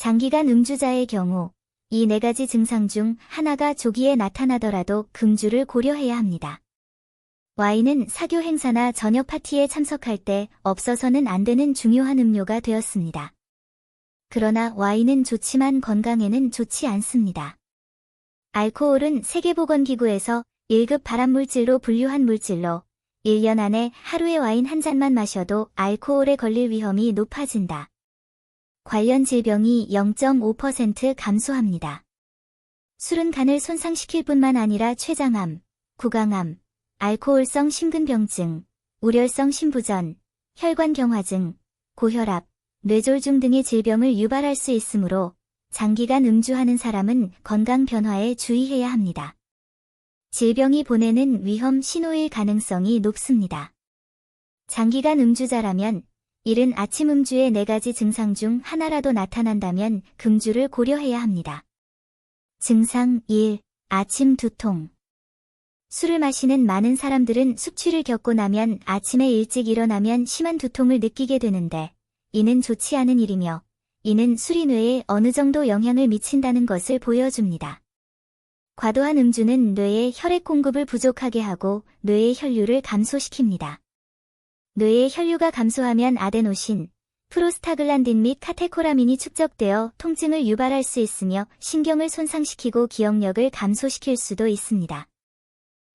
장기간 음주자의 경우 이 네 가지 증상 중 하나가 조기에 나타나더라도 금주를 고려해야 합니다. 와인은 사교 행사나 저녁 파티에 참석할 때 없어서는 안 되는 중요한 음료가 되었습니다. 그러나 와인은 좋지만 건강에는 좋지 않습니다. 알코올은 세계보건기구에서 1급 발암물질로 분류한 물질로 1년 안에 하루에 와인 한 잔만 마셔도 알코올에 걸릴 위험이 높아진다. 관련 질병이 0.5% 감소합니다. 술은 간을 손상시킬 뿐만 아니라 췌장암, 구강암, 알코올성 심근병증, 우렬성 심부전, 혈관경화증, 고혈압, 뇌졸중 등의 질병을 유발할 수 있으므로 장기간 음주하는 사람은 건강 변화에 주의해야 합니다. 질병이 보내는 위험 신호일 가능성이 높습니다. 장기간 음주자라면 이른 아침 음주의 4가지 증상 중 하나라도 나타난다면 금주를 고려해야 합니다. 증상 1. 아침 두통. 술을 마시는 많은 사람들은 숙취를 겪고 나면 아침에 일찍 일어나면 심한 두통을 느끼게 되는데 이는 좋지 않은 일이며 이는 술이 뇌에 어느 정도 영향을 미친다는 것을 보여줍니다. 과도한 음주는 뇌의 혈액 공급을 부족하게 하고 뇌의 혈류를 감소시킵니다. 뇌의 혈류가 감소하면 아데노신, 프로스타글란딘 및 카테코라민이 축적되어 통증을 유발할 수 있으며 신경을 손상시키고 기억력을 감소시킬 수도 있습니다.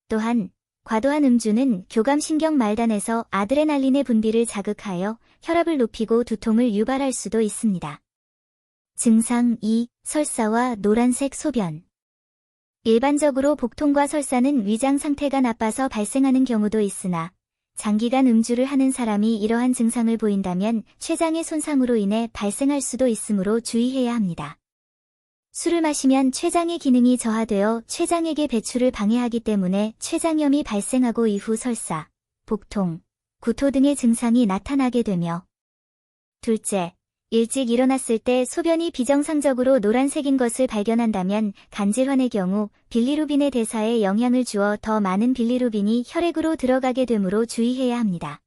또한 과도한 음주는 교감신경 말단에서 아드레날린의 분비를 자극하여 혈압을 높이고 두통을 유발할 수도 있습니다. 증상 2. 설사와 노란색 소변. 일반적으로 복통과 설사는 위장 상태가 나빠서 발생하는 경우도 있으나 장기간 음주를 하는 사람이 이러한 증상을 보인다면 췌장의 손상으로 인해 발생할 수도 있으므로 주의해야 합니다. 술을 마시면 췌장의 기능이 저하되어 췌장액의 배출을 방해하기 때문에 췌장염이 발생하고 이후 설사, 복통, 구토 등의 증상이 나타나게 되며 둘째, 일찍 일어났을 때 소변이 비정상적으로 노란색인 것을 발견한다면 간질환의 경우 빌리루빈의 대사에 영향을 주어 더 많은 빌리루빈이 혈액으로 들어가게 되므로 주의해야 합니다.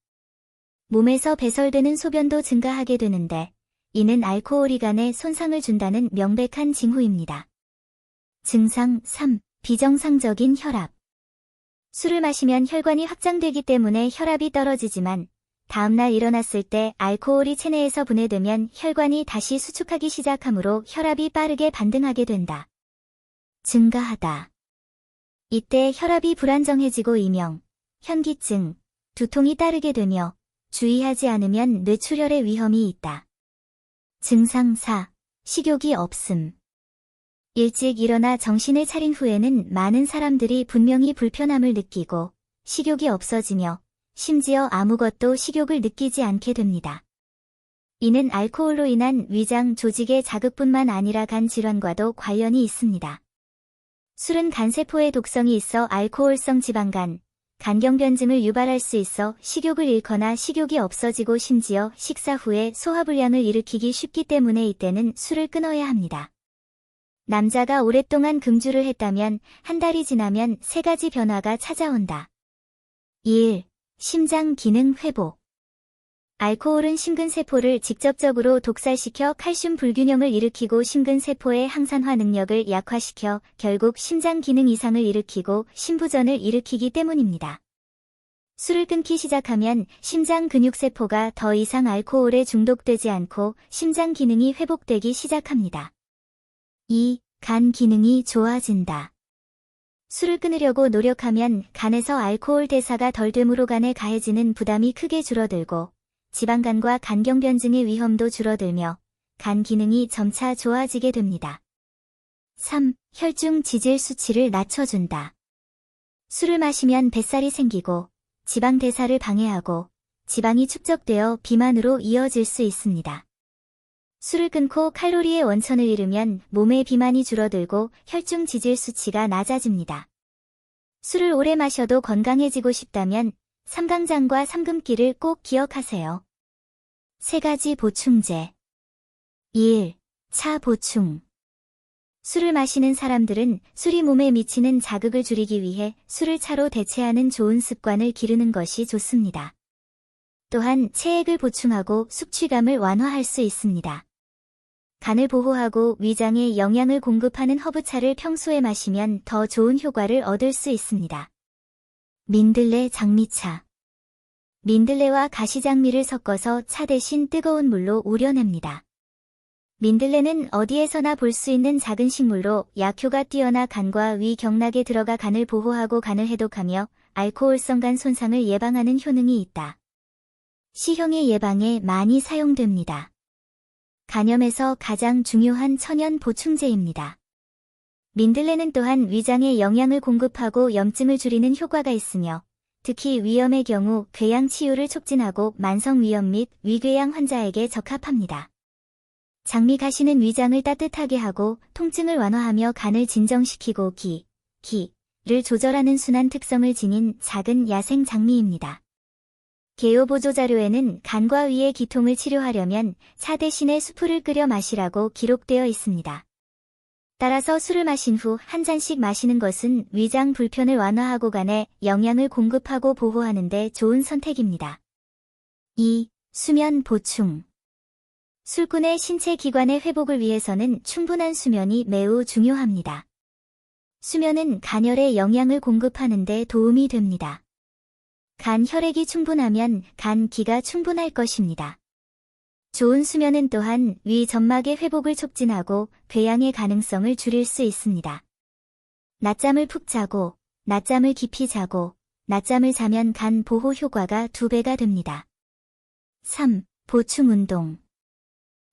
몸에서 배설되는 소변도 증가하게 되는데 이는 알코올이 간에 손상을 준다는 명백한 징후입니다. 증상 3. 비정상적인 혈압. 술을 마시면 혈관이 확장되기 때문에 혈압이 떨어지지만 다음날 일어났을 때 알코올이 체내에서 분해되면 혈관이 다시 수축하기 시작하므로 혈압이 빠르게 반등하게 된다. 증가하다. 이때 혈압이 불안정해지고 이명, 현기증, 두통이 따르게 되며 주의하지 않으면 뇌출혈의 위험이 있다. 증상 4. 식욕이 없음. 일찍 일어나 정신을 차린 후에는 많은 사람들이 분명히 불편함을 느끼고 식욕이 없어지며 심지어 아무것도 식욕을 느끼지 않게 됩니다. 이는 알코올로 인한 위장 조직의 자극뿐만 아니라 간 질환과도 관련이 있습니다. 술은 간세포에 독성이 있어 알코올성 지방간, 간경변증을 유발할 수 있어 식욕을 잃거나 식욕이 없어지고 심지어 식사 후에 소화불량을 일으키기 쉽기 때문에 이때는 술을 끊어야 합니다. 남자가 오랫동안 금주를 했다면 한 달이 지나면 3가지 변화가 찾아온다. 1. 심장 기능 회복. 알코올은 심근세포를 직접적으로 독살시켜 칼슘 불균형을 일으키고 심근세포의 항산화 능력을 약화시켜 결국 심장 기능 이상을 일으키고 심부전을 일으키기 때문입니다. 술을 끊기 시작하면 심장 근육세포가 더 이상 알코올에 중독되지 않고 심장 기능이 회복되기 시작합니다. 2. 간 기능이 좋아진다. 술을 끊으려고 노력하면 간에서 알코올 대사가 덜 되므로 간에 가해지는 부담이 크게 줄어들고 지방간과 간경변증의 위험도 줄어들며 간 기능이 점차 좋아지게 됩니다. 3. 혈중 지질 수치를 낮춰준다. 술을 마시면 뱃살이 생기고 지방 대사를 방해하고 지방이 축적되어 비만으로 이어질 수 있습니다. 술을 끊고 칼로리의 원천을 잃으면 몸의 비만이 줄어들고 혈중 지질 수치가 낮아집니다. 술을 오래 마셔도 건강해지고 싶다면 삼강장과 삼금기를 꼭 기억하세요. 3가지 보충제. 1. 차 보충. 술을 마시는 사람들은 술이 몸에 미치는 자극을 줄이기 위해 술을 차로 대체하는 좋은 습관을 기르는 것이 좋습니다. 또한 체액을 보충하고 숙취감을 완화할 수 있습니다. 간을 보호하고 위장에 영양을 공급하는 허브차를 평소에 마시면 더 좋은 효과를 얻을 수 있습니다. 민들레 장미차. 민들레와 가시장미를 섞어서 차 대신 뜨거운 물로 우려냅니다. 민들레는 어디에서나 볼 수 있는 작은 식물로 약효가 뛰어나 간과 위 경락에 들어가 간을 보호하고 간을 해독하며 알코올성 간 손상을 예방하는 효능이 있다. 시형의 예방에 많이 사용됩니다. 간염에서 가장 중요한 천연 보충제입니다. 민들레는 또한 위장에 영양을 공급하고 염증을 줄이는 효과가 있으며 특히 위염의 경우 궤양 치유를 촉진하고 만성위염 및 위궤양 환자에게 적합합니다. 장미 가시는 위장을 따뜻하게 하고 통증을 완화하며 간을 진정시키고 기를 조절하는 순한 특성을 지닌 작은 야생 장미입니다. 개요 보조 자료에는 간과 위의 기통을 치료하려면 차 대신에 수프를 끓여 마시라고 기록되어 있습니다. 따라서 술을 마신 후 한 잔씩 마시는 것은 위장 불편을 완화하고 간에 영양을 공급하고 보호하는 데 좋은 선택입니다. 2. 수면 보충. 술꾼의 신체 기관의 회복을 위해서는 충분한 수면이 매우 중요합니다. 수면은 간혈에 영양을 공급하는 데 도움이 됩니다. 간 혈액이 충분하면 간 기가 충분할 것입니다. 좋은 수면은 또한 위 점막의 회복을 촉진하고 궤양의 가능성을 줄일 수 있습니다. 낮잠을 푹 자고, 낮잠을 깊이 자고, 낮잠을 자면 간 보호 효과가 2배가 됩니다. 3. 보충 운동.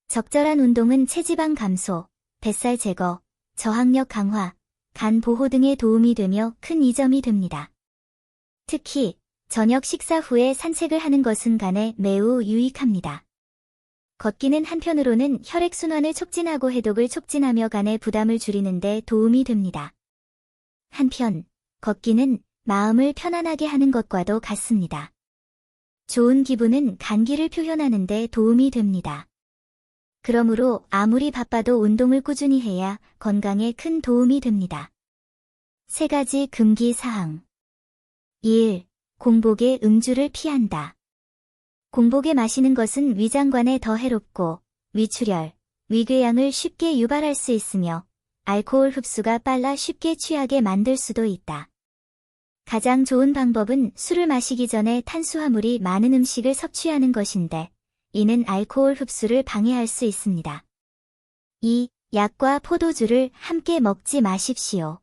적절한 운동은 체지방 감소, 뱃살 제거, 저항력 강화, 간 보호 등에 도움이 되며 큰 이점이 됩니다. 특히 저녁 식사 후에 산책을 하는 것은 간에 매우 유익합니다. 걷기는 한편으로는 혈액순환을 촉진하고 해독을 촉진하며 간의 부담을 줄이는 데 도움이 됩니다. 한편, 걷기는 마음을 편안하게 하는 것과도 같습니다. 좋은 기분은 간기를 표현하는 데 도움이 됩니다. 그러므로 아무리 바빠도 운동을 꾸준히 해야 건강에 큰 도움이 됩니다. 3가지 금기사항. 1. 공복에 음주를 피한다. 공복에 마시는 것은 위장관에 더 해롭고 위출혈, 위궤양을 쉽게 유발할 수 있으며 알코올 흡수가 빨라 쉽게 취하게 만들 수도 있다. 가장 좋은 방법은 술을 마시기 전에 탄수화물이 많은 음식을 섭취하는 것인데 이는 알코올 흡수를 방해할 수 있습니다. 2. 약과 포도주를 함께 먹지 마십시오.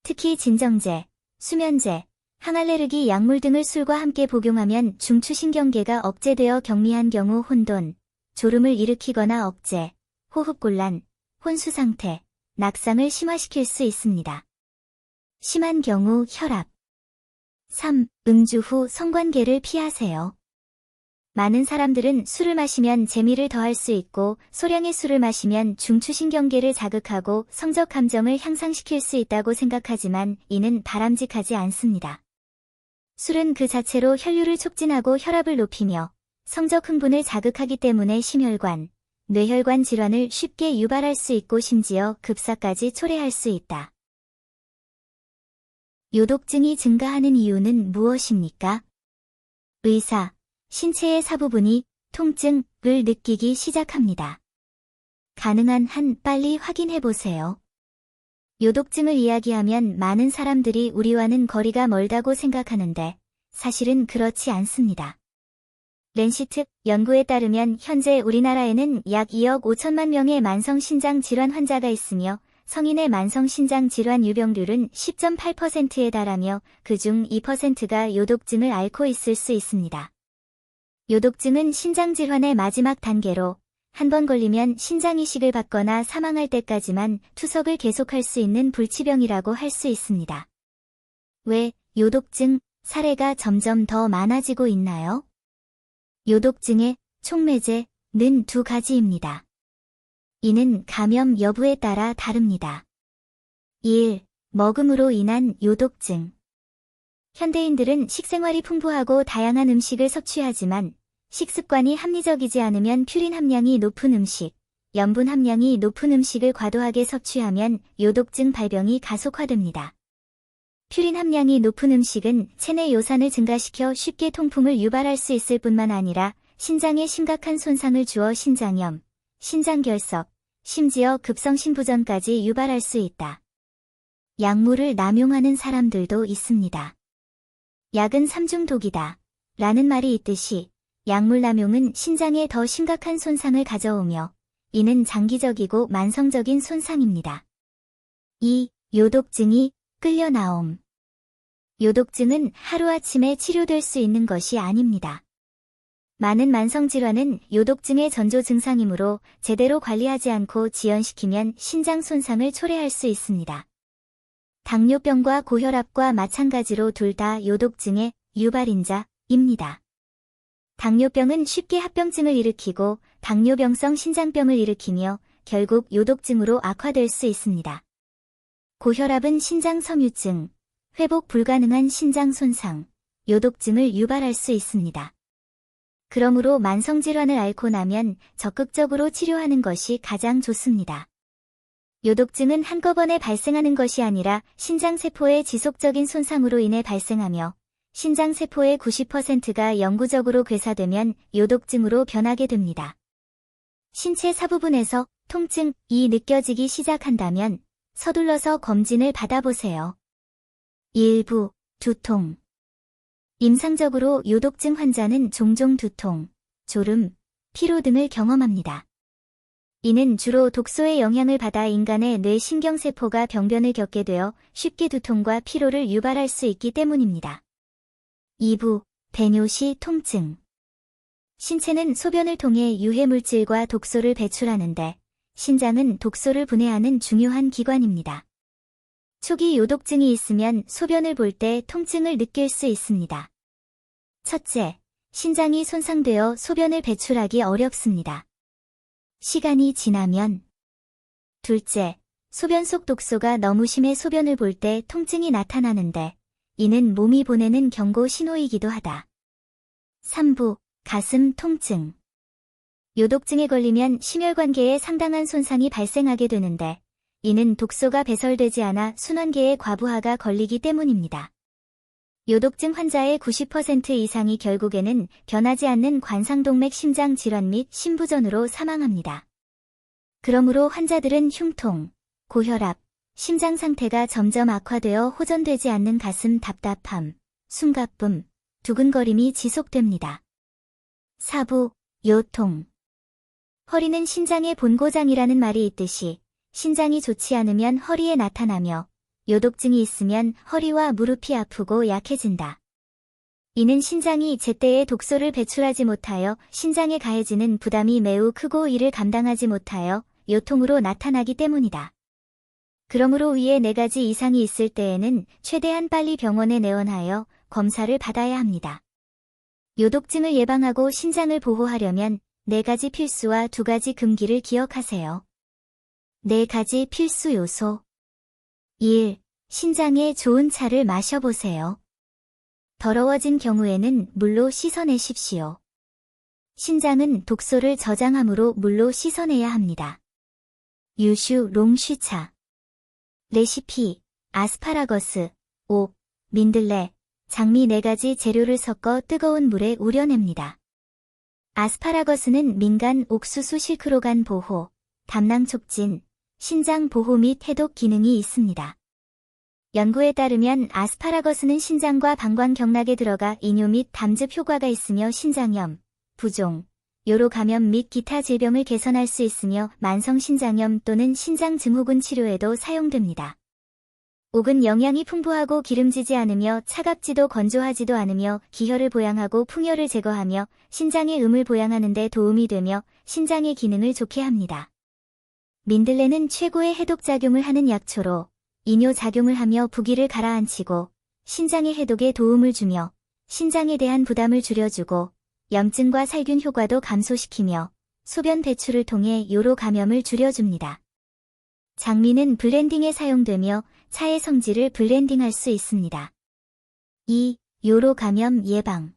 특히 진정제, 수면제, 항알레르기 약물 등을 술과 함께 복용하면 중추신경계가 억제되어 경미한 경우 혼돈, 졸음을 일으키거나 억제, 호흡곤란, 혼수상태, 낙상을 심화시킬 수 있습니다. 심한 경우 혈압. 3. 음주 후 성관계를 피하세요. 많은 사람들은 술을 마시면 재미를 더할 수 있고 소량의 술을 마시면 중추신경계를 자극하고 성적 감정을 향상시킬 수 있다고 생각하지만 이는 바람직하지 않습니다. 술은 그 자체로 혈류를 촉진하고 혈압을 높이며 성적 흥분을 자극하기 때문에 심혈관, 뇌혈관 질환을 쉽게 유발할 수 있고 심지어 급사까지 초래할 수 있다. 요독증이 증가하는 이유는 무엇입니까? 의사, 신체의 사부분이 통증을 느끼기 시작합니다. 가능한 한 빨리 확인해보세요. 요독증을 이야기하면 많은 사람들이 우리와는 거리가 멀다고 생각하는데 사실은 그렇지 않습니다. 랜시트 연구에 따르면 현재 우리나라에는 약 2억 5천만 명의 만성신장 질환 환자가 있으며 성인의 만성신장 질환 유병률은 10.8%에 달하며 그중 2%가 요독증을 앓고 있을 수 있습니다. 요독증은 신장질환의 마지막 단계로 한 번 걸리면 신장이식을 받거나 사망할 때까지만 투석을 계속할 수 있는 불치병이라고 할 수 있습니다. 왜 요독증 사례가 점점 더 많아지고 있나요? 요독증의 촉매제는 2가지입니다. 이는 감염 여부에 따라 다릅니다. 1. 먹음으로 인한 요독증. 현대인들은 식생활이 풍부하고 다양한 음식을 섭취하지만 식습관이 합리적이지 않으면 퓨린 함량이 높은 음식, 염분 함량이 높은 음식을 과도하게 섭취하면 요독증 발병이 가속화됩니다. 퓨린 함량이 높은 음식은 체내 요산을 증가시켜 쉽게 통풍을 유발할 수 있을 뿐만 아니라 신장에 심각한 손상을 주어 신장염, 신장결석, 심지어 급성신부전까지 유발할 수 있다. 약물을 남용하는 사람들도 있습니다. 약은 삼중독이다 라는 말이 있듯이 약물 남용은 신장에 더 심각한 손상을 가져오며 이는 장기적이고 만성적인 손상입니다. 2. 요독증이 끌려나옴. 요독증은 하루아침에 치료될 수 있는 것이 아닙니다. 많은 만성질환은 요독증의 전조 증상이므로 제대로 관리하지 않고 지연시키면 신장 손상을 초래할 수 있습니다. 당뇨병과 고혈압과 마찬가지로 둘 다 요독증의 유발인자입니다. 당뇨병은 쉽게 합병증을 일으키고 당뇨병성 신장병을 일으키며 결국 요독증으로 악화될 수 있습니다. 고혈압은 신장 섬유증, 회복 불가능한 신장 손상, 요독증을 유발할 수 있습니다. 그러므로 만성질환을 앓고 나면 적극적으로 치료하는 것이 가장 좋습니다. 요독증은 한꺼번에 발생하는 것이 아니라 신장세포의 지속적인 손상으로 인해 발생하며 신장세포의 90%가 영구적으로 괴사되면 요독증으로 변하게 됩니다. 신체 사부분에서 통증이 느껴지기 시작한다면 서둘러서 검진을 받아보세요. 일부, 두통. 임상적으로 요독증 환자는 종종 두통, 졸음, 피로 등을 경험합니다. 이는 주로 독소의 영향을 받아 인간의 뇌 신경세포가 병변을 겪게 되어 쉽게 두통과 피로를 유발할 수 있기 때문입니다. 2부, 배뇨시 통증. 신체는 소변을 통해 유해물질과 독소를 배출하는데 신장은 독소를 분해하는 중요한 기관입니다. 초기 요독증이 있으면 소변을 볼 때 통증을 느낄 수 있습니다. 첫째, 신장이 손상되어 소변을 배출하기 어렵습니다. 시간이 지나면. 둘째, 소변 속 독소가 너무 심해 소변을 볼 때 통증이 나타나는데 이는 몸이 보내는 경고 신호이기도 하다. 3부, 가슴 통증. 요독증에 걸리면 심혈관계에 상당한 손상이 발생하게 되는데 이는 독소가 배설되지 않아 순환계의 과부하가 걸리기 때문입니다. 요독증 환자의 90% 이상이 결국에는 변하지 않는 관상동맥 심장 질환 및 심부전으로 사망합니다. 그러므로 환자들은 흉통, 고혈압, 심장 상태가 점점 악화되어 호전되지 않는 가슴 답답함, 숨가쁨, 두근거림이 지속됩니다. 4부, 요통. 허리는 신장의 본고장이라는 말이 있듯이 신장이 좋지 않으면 허리에 나타나며 요독증이 있으면 허리와 무릎이 아프고 약해진다. 이는 신장이 제때에 독소를 배출하지 못하여 신장에 가해지는 부담이 매우 크고 이를 감당하지 못하여 요통으로 나타나기 때문이다. 그러므로 위에 4가지 이상이 있을 때에는 최대한 빨리 병원에 내원하여 검사를 받아야 합니다. 요독증을 예방하고 신장을 보호하려면 4가지 필수와 2가지 금기를 기억하세요. 4가지 필수 요소. 1. 신장에 좋은 차를 마셔보세요. 더러워진 경우에는 물로 씻어내십시오. 신장은 독소를 저장하므로 물로 씻어내야 합니다. 유슈 롱쉬차. 레시피, 아스파라거스, 옥, 민들레, 장미 4가지 재료를 섞어 뜨거운 물에 우려냅니다. 아스파라거스는 민간 옥수수 실크로간 보호, 담낭 촉진, 신장 보호 및 해독 기능이 있습니다. 연구에 따르면 아스파라거스는 신장과 방광 경락에 들어가 이뇨 및 담즙 효과가 있으며 신장염, 부종, 요로 감염 및 기타 질병을 개선할 수 있으며 만성 신장염 또는 신장 증후군 치료에도 사용됩니다. 옥은 영양이 풍부하고 기름지지 않으며 차갑지도 건조하지도 않으며 기혈을 보양하고 풍열을 제거하며 신장의 음을 보양하는 데 도움이 되며 신장의 기능을 좋게 합니다. 민들레는 최고의 해독작용을 하는 약초로 이뇨 작용을 하며 부기를 가라앉히고 신장의 해독에 도움을 주며 신장에 대한 부담을 줄여주고 염증과 살균 효과도 감소시키며 소변 배출을 통해 요로 감염을 줄여줍니다. 장미는 블렌딩에 사용되며 차의 성질을 블렌딩할 수 있습니다. 2. 요로 감염 예방.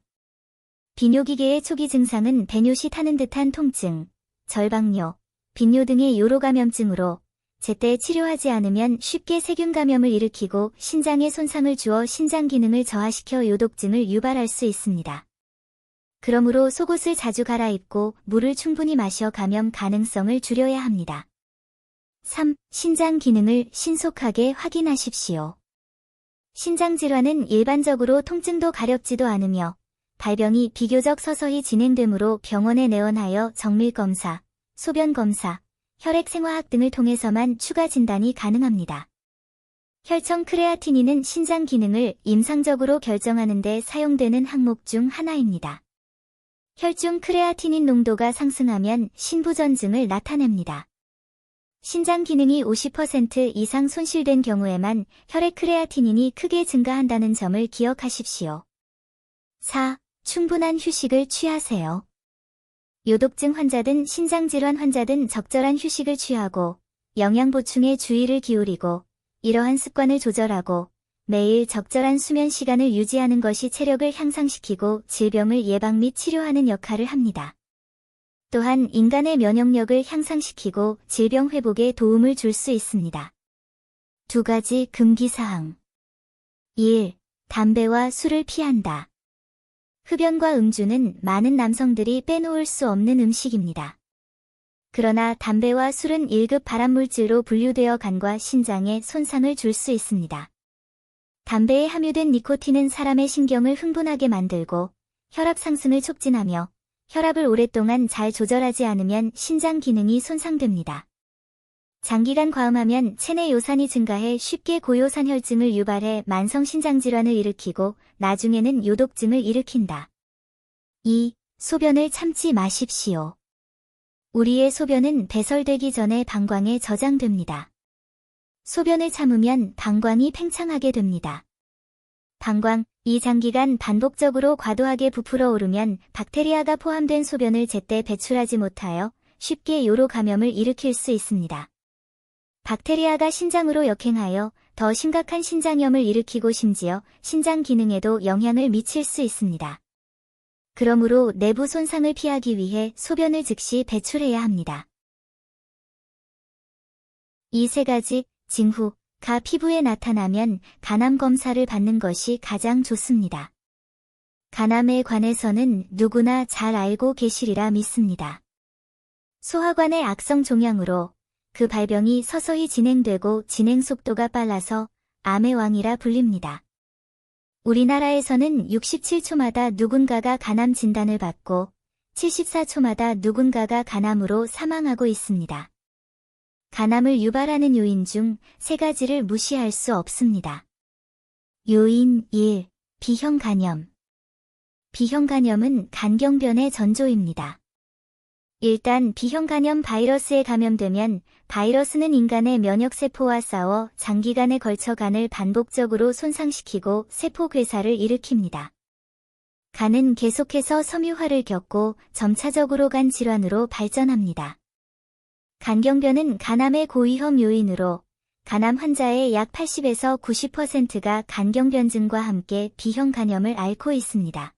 비뇨기계의 초기 증상은 배뇨시 타는 듯한 통증, 절박뇨, 빈뇨 등의 요로 감염증으로 제때 치료하지 않으면 쉽게 세균 감염을 일으키고 신장에 손상을 주어 신장 기능을 저하시켜 요독증을 유발할 수 있습니다. 그러므로 속옷을 자주 갈아입고 물을 충분히 마셔 감염 가능성을 줄여야 합니다. 3. 신장 기능을 신속하게 확인하십시오. 신장질환은 일반적으로 통증도 가렵지도 않으며 발병이 비교적 서서히 진행되므로 병원에 내원하여 정밀검사, 소변검사, 혈액생화학 등을 통해서만 추가 진단이 가능합니다. 혈청 크레아티닌은 신장 기능을 임상적으로 결정하는 데 사용되는 항목 중 하나입니다. 혈중 크레아티닌 농도가 상승하면 신부전증을 나타냅니다. 신장 기능이 50% 이상 손실된 경우에만 혈액 크레아티닌이 크게 증가한다는 점을 기억하십시오. 4. 충분한 휴식을 취하세요. 요독증 환자든 신장질환 환자든 적절한 휴식을 취하고 영양 보충에 주의를 기울이고 이러한 습관을 조절하고 매일 적절한 수면 시간을 유지하는 것이 체력을 향상시키고 질병을 예방 및 치료하는 역할을 합니다. 또한 인간의 면역력을 향상시키고 질병 회복에 도움을 줄 수 있습니다. 2가지 금기사항. 1. 담배와 술을 피한다. 흡연과 음주는 많은 남성들이 빼놓을 수 없는 음식입니다. 그러나 담배와 술은 1급 발암물질로 분류되어 간과 신장에 손상을 줄 수 있습니다. 담배에 함유된 니코틴은 사람의 신경을 흥분하게 만들고 혈압 상승을 촉진하며 혈압을 오랫동안 잘 조절하지 않으면 신장 기능이 손상됩니다. 장기간 과음하면 체내 요산이 증가해 쉽게 고요산혈증을 유발해 만성신장질환을 일으키고 나중에는 요독증을 일으킨다. 2. 소변을 참지 마십시오. 우리의 소변은 배설되기 전에 방광에 저장됩니다. 소변을 참으면 방광이 팽창하게 됩니다. 방광이 장기간 반복적으로 과도하게 부풀어 오르면 박테리아가 포함된 소변을 제때 배출하지 못하여 쉽게 요로 감염을 일으킬 수 있습니다. 박테리아가 신장으로 역행하여 더 심각한 신장염을 일으키고 심지어 신장 기능에도 영향을 미칠 수 있습니다. 그러므로 내부 손상을 피하기 위해 소변을 즉시 배출해야 합니다. 이 3가지 징후가 피부에 나타나면 간암 검사를 받는 것이 가장 좋습니다. 간암에 관해서는 누구나 잘 알고 계시리라 믿습니다. 소화관의 악성 종양으로 그 발병이 서서히 진행되고 진행 속도가 빨라서 암의 왕이라 불립니다. 우리나라에서는 67초마다 누군가가 간암 진단을 받고 74초마다 누군가가 간암으로 사망하고 있습니다. 간암을 유발하는 요인 중 3가지를 무시할 수 없습니다. 요인 1. B형 간염. B형 간염은 간경변의 전조입니다. 일단 B형 간염 바이러스에 감염되면 바이러스는 인간의 면역세포와 싸워 장기간에 걸쳐 간을 반복적으로 손상시키고 세포 괴사를 일으킵니다. 간은 계속해서 섬유화를 겪고 점차적으로 간 질환으로 발전합니다. 간경변은 간암의 고위험 요인으로 간암 환자의 약 80에서 90%가 간경변증과 함께 B형 간염을 앓고 있습니다.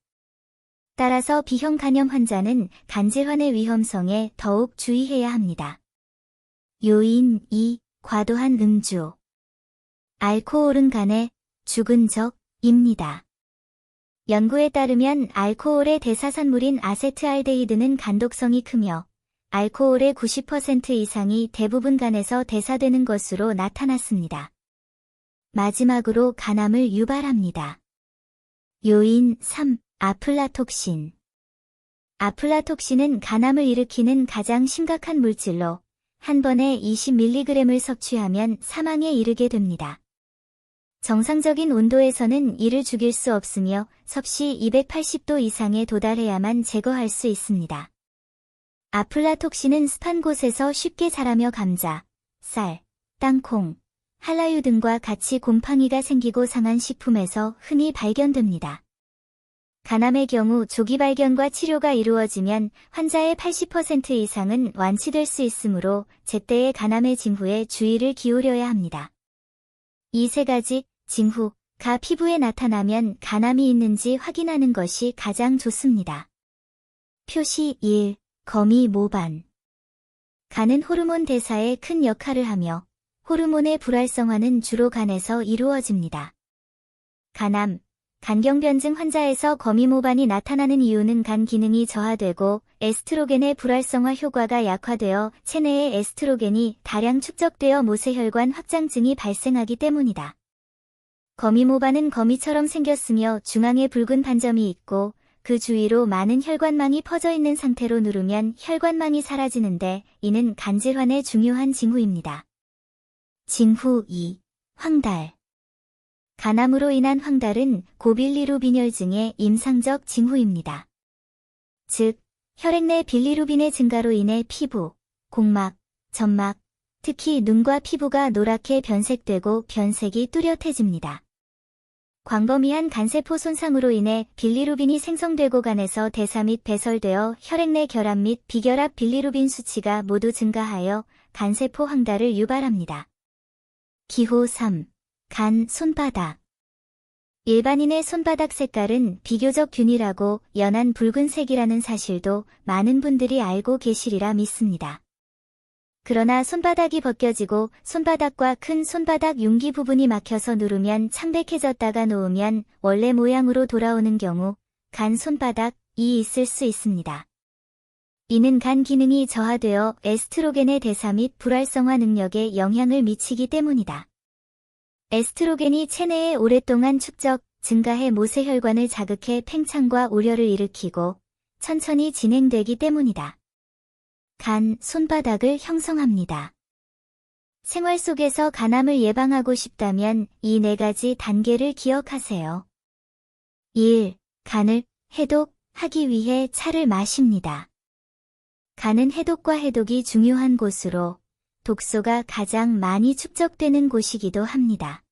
따라서 B형 간염 환자는 간질환의 위험성에 더욱 주의해야 합니다. 요인 2. 과도한 음주. 알코올은 간의 죽은 적입니다. 연구에 따르면 알코올의 대사산물인 아세트알데히드는 간독성이 크며 알코올의 90% 이상이 대부분 간에서 대사되는 것으로 나타났습니다. 마지막으로 간암을 유발합니다. 요인 3. 아플라톡신. 아플라톡신은 간암을 일으키는 가장 심각한 물질로 한 번에 20mg을 섭취하면 사망에 이르게 됩니다. 정상적인 온도에서는 이를 죽일 수 없으며 섭씨 280도 이상에 도달해야만 제거할 수 있습니다. 아플라톡신은 습한 곳에서 쉽게 자라며 감자, 쌀, 땅콩, 한라유 등과 같이 곰팡이가 생기고 상한 식품에서 흔히 발견됩니다. 간암의 경우 조기 발견과 치료가 이루어지면 환자의 80% 이상은 완치될 수 있으므로 제때의 간암의 징후에 주의를 기울여야 합니다. 이 3가지 징후가 피부에 나타나면 간암이 있는지 확인하는 것이 가장 좋습니다. 표시 1. 거미 모반. 간은 호르몬 대사에 큰 역할을 하며 호르몬의 불활성화는 주로 간에서 이루어집니다. 간암, 간경변증 환자에서 거미모반이 나타나는 이유는 간 기능이 저하되고 에스트로겐의 불활성화 효과가 약화되어 체내에 에스트로겐이 다량 축적되어 모세혈관 확장증이 발생하기 때문이다. 거미모반은 거미처럼 생겼으며 중앙에 붉은 반점이 있고 그 주위로 많은 혈관망이 퍼져 있는 상태로 누르면 혈관망이 사라지는데 이는 간질환의 중요한 징후입니다. 징후 2. 황달. 간암으로 인한 황달은 고빌리루빈혈증의 임상적 징후입니다. 즉, 혈액 내 빌리루빈의 증가로 인해 피부, 공막, 점막, 특히 눈과 피부가 노랗게 변색되고 변색이 뚜렷해집니다. 광범위한 간세포 손상으로 인해 빌리루빈이 생성되고 간에서 대사 및 배설되어 혈액 내 결합 및 비결합 빌리루빈 수치가 모두 증가하여 간세포 황달을 유발합니다. 기호 3. 간 손바닥. 일반인의 손바닥 색깔은 비교적 균일하고 연한 붉은색이라는 사실도 많은 분들이 알고 계시리라 믿습니다. 그러나 손바닥이 벗겨지고 손바닥과 큰 손바닥 용기 부분이 막혀서 누르면 창백해졌다가 놓으면 원래 모양으로 돌아오는 경우 간 손바닥이 있을 수 있습니다. 이는 간 기능이 저하되어 에스트로겐의 대사 및 불활성화 능력에 영향을 미치기 때문이다. 에스트로겐이 체내에 오랫동안 축적, 증가해 모세혈관을 자극해 팽창과 우려를 일으키고 천천히 진행되기 때문이다. 간, 손바닥을 형성합니다. 생활 속에서 간암을 예방하고 싶다면 이 4가지 단계를 기억하세요. 1. 간을 해독하기 위해 차를 마십니다. 간은 해독과 해독이 중요한 곳으로 독소가 가장 많이 축적되는 곳이기도 합니다.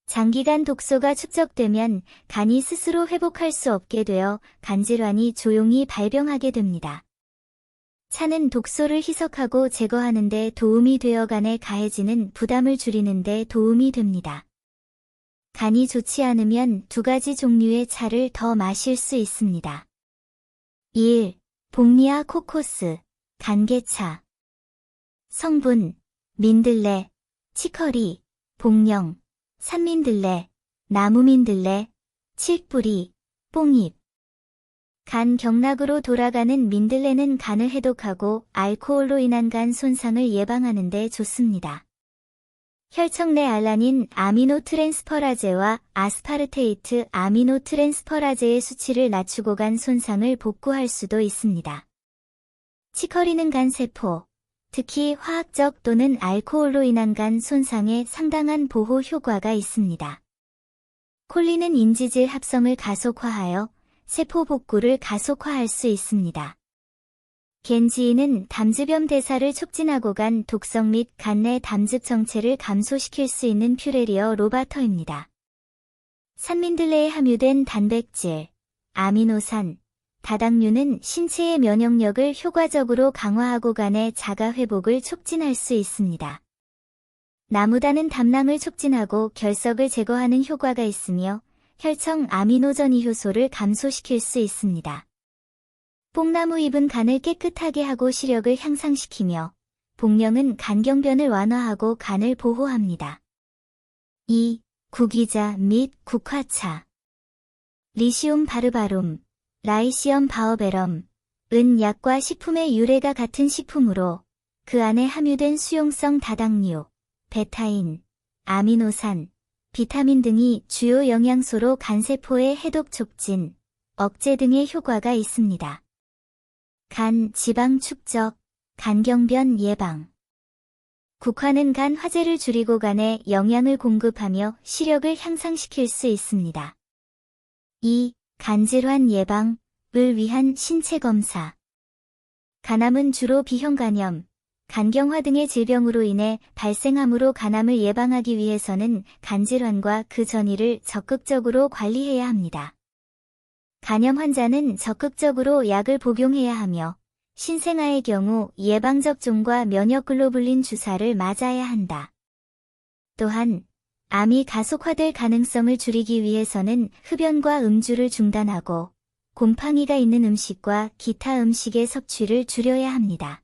장기간 독소가 축적되면 간이 스스로 회복할 수 없게 되어 간질환이 조용히 발병하게 됩니다. 차는 독소를 희석하고 제거하는 데 도움이 되어 간에 가해지는 부담을 줄이는 데 도움이 됩니다. 간이 좋지 않으면 2가지 종류의 차를 더 마실 수 있습니다. 1. 복리아 코코스, 간계차. 성분, 민들레, 치커리, 복령, 산민들레, 나무민들레, 칡뿌리, 뽕잎. 간 경락으로 돌아가는 민들레는 간을 해독하고 알코올로 인한 간 손상을 예방하는 데 좋습니다. 혈청 내 알라닌 아미노트랜스퍼라제와 아스파르테이트 아미노트랜스퍼라제의 수치를 낮추고 간 손상을 복구할 수도 있습니다. 치커리는 간 세포, 특히 화학적 또는 알코올로 인한 간 손상에 상당한 보호 효과가 있습니다. 콜린은 인지질 합성을 가속화하여 세포 복구를 가속화할 수 있습니다. 겐지인은 담즙염 대사를 촉진하고 간 독성 및 간 내 담즙 정체를 감소시킬 수 있는 퓨레리어 로바터입니다. 산민들레에 함유된 단백질, 아미노산, 다당류는 신체의 면역력을 효과적으로 강화하고 간의 자가 회복을 촉진할 수 있습니다. 나무다는 담낭을 촉진하고 결석을 제거하는 효과가 있으며 혈청 아미노전이 효소를 감소시킬 수 있습니다. 뽕나무 잎은 간을 깨끗하게 하고 시력을 향상시키며 복령은 간경변을 완화하고 간을 보호합니다. 2. 구기자 및 국화차. 리시움 바르바룸, 라이시엄 바어베럼, 은 약과 식품의 유래가 같은 식품으로 그 안에 함유된 수용성 다당류, 베타인, 아미노산, 비타민 등이 주요 영양소로 간세포의 해독 촉진, 억제 등의 효과가 있습니다. 간 지방 축적, 간경변 예방. 국화는 간 화제를 줄이고 간에 영양을 공급하며 시력을 향상시킬 수 있습니다. 2. 간질환 예방을 위한 신체 검사. 간암은 주로 비형간염, 간경화 등의 질병으로 인해 발생하므로 간암을 예방하기 위해서는 간질환과 그 전이를 적극적으로 관리해야 합니다. 간염 환자는 적극적으로 약을 복용해야 하며 신생아의 경우 예방접종과 면역글로불린 주사를 맞아야 한다. 또한 암이 가속화될 가능성을 줄이기 위해서는 흡연과 음주를 중단하고 곰팡이가 있는 음식과 기타 음식의 섭취를 줄여야 합니다.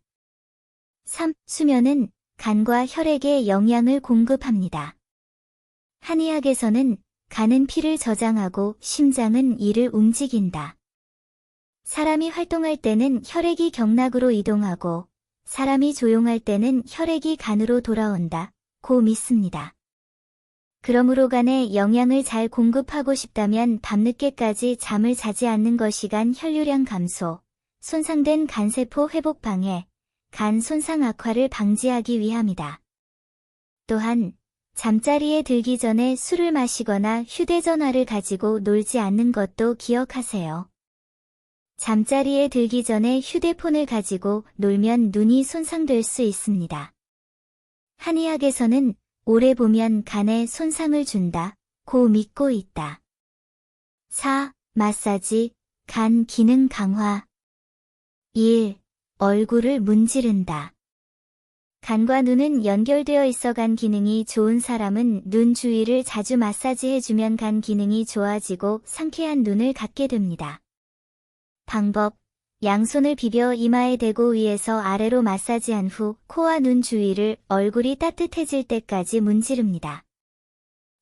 3. 수면은 간과 혈액에 영양을 공급합니다. 한의학에서는 간은 피를 저장하고 심장은 이를 움직인다. 사람이 활동할 때는 혈액이 경락으로 이동하고 사람이 조용할 때는 혈액이 간으로 돌아온다. 고 믿습니다. 그러므로 간에 영양을 잘 공급하고 싶다면 밤늦게까지 잠을 자지 않는 것이 간 혈류량 감소, 손상된 간세포 회복 방해, 간 손상 악화를 방지하기 위함이다. 또한 잠자리에 들기 전에 술을 마시거나 휴대전화를 가지고 놀지 않는 것도 기억하세요. 잠자리에 들기 전에 휴대폰을 가지고 놀면 눈이 손상될 수 있습니다. 한의학에서는 오래 보면 간에 손상을 준다. 고 믿고 있다. 4. 마사지, 간 기능 강화. 1. 얼굴을 문지른다. 간과 눈은 연결되어 있어 간 기능이 좋은 사람은 눈 주위를 자주 마사지해주면 간 기능이 좋아지고 상쾌한 눈을 갖게 됩니다. 방법: 양손을 비벼 이마에 대고 위에서 아래로 마사지한 후 코와 눈 주위를 얼굴이 따뜻해질 때까지 문지릅니다.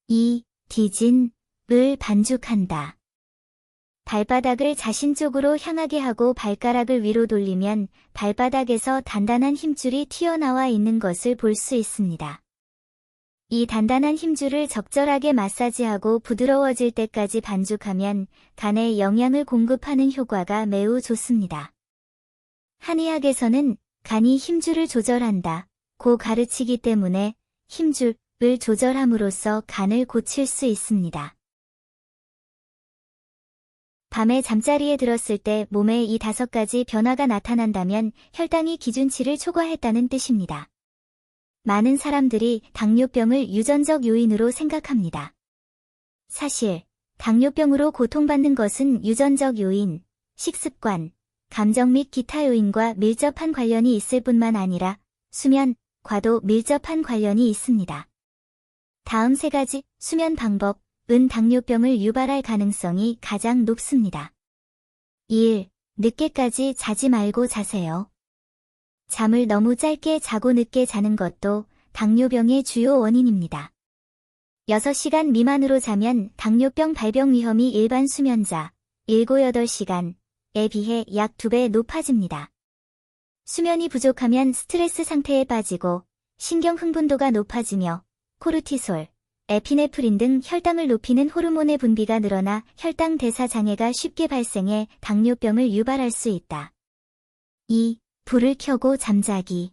2. 디진을 반죽한다. 발바닥을 자신 쪽으로 향하게 하고 발가락을 위로 돌리면 발바닥에서 단단한 힘줄이 튀어나와 있는 것을 볼 수 있습니다. 이 단단한 힘줄을 적절하게 마사지하고 부드러워질 때까지 반죽하면 간에 영양을 공급하는 효과가 매우 좋습니다. 한의학에서는 간이 힘줄을 조절한다 고 가르치기 때문에 힘줄을 조절함으로써 간을 고칠 수 있습니다. 밤에 잠자리에 들었을 때 몸에 이 5가지 변화가 나타난다면 혈당이 기준치를 초과했다는 뜻입니다. 많은 사람들이 당뇨병을 유전적 요인으로 생각합니다. 사실, 당뇨병으로 고통받는 것은 유전적 요인, 식습관, 감정 및 기타 요인과 밀접한 관련이 있을 뿐만 아니라 수면과도 밀접한 관련이 있습니다. 다음 3가지 수면 방법은 당뇨병을 유발할 가능성이 가장 높습니다. 1. 늦게까지 자지 말고 자세요. 잠을 너무 짧게 자고 늦게 자는 것도 당뇨병의 주요 원인입니다. 6시간 미만으로 자면 당뇨병 발병 위험이 일반 수면자 7-8시간에 비해 약 2배 높아집니다. 수면이 부족하면 스트레스 상태에 빠지고 신경 흥분도가 높아지며 코르티솔, 에피네프린 등 혈당을 높이는 호르몬의 분비가 늘어나 혈당 대사 장애가 쉽게 발생해 당뇨병을 유발할 수 있다. 2. 불을 켜고 잠자기.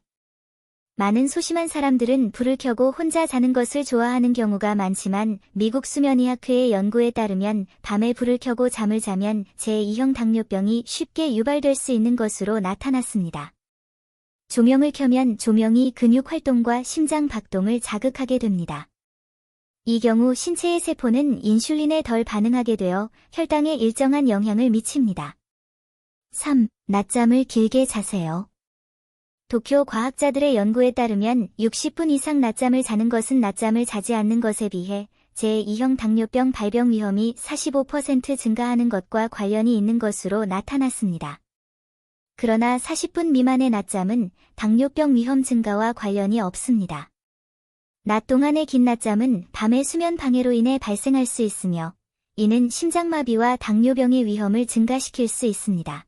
많은 소심한 사람들은 불을 켜고 혼자 자는 것을 좋아하는 경우가 많지만 미국 수면의학회의 연구에 따르면 밤에 불을 켜고 잠을 자면 제2형 당뇨병이 쉽게 유발될 수 있는 것으로 나타났습니다. 조명을 켜면 조명이 근육 활동과 심장 박동을 자극하게 됩니다. 이 경우 신체의 세포는 인슐린에 덜 반응하게 되어 혈당에 일정한 영향을 미칩니다. 3. 낮잠을 길게 자세요. 도쿄 과학자들의 연구에 따르면 60분 이상 낮잠을 자는 것은 낮잠을 자지 않는 것에 비해 제2형 당뇨병 발병 위험이 45% 증가하는 것과 관련이 있는 것으로 나타났습니다. 그러나 40분 미만의 낮잠은 당뇨병 위험 증가와 관련이 없습니다. 낮 동안의 긴 낮잠은 밤의 수면 방해로 인해 발생할 수 있으며 이는 심장마비와 당뇨병의 위험을 증가시킬 수 있습니다.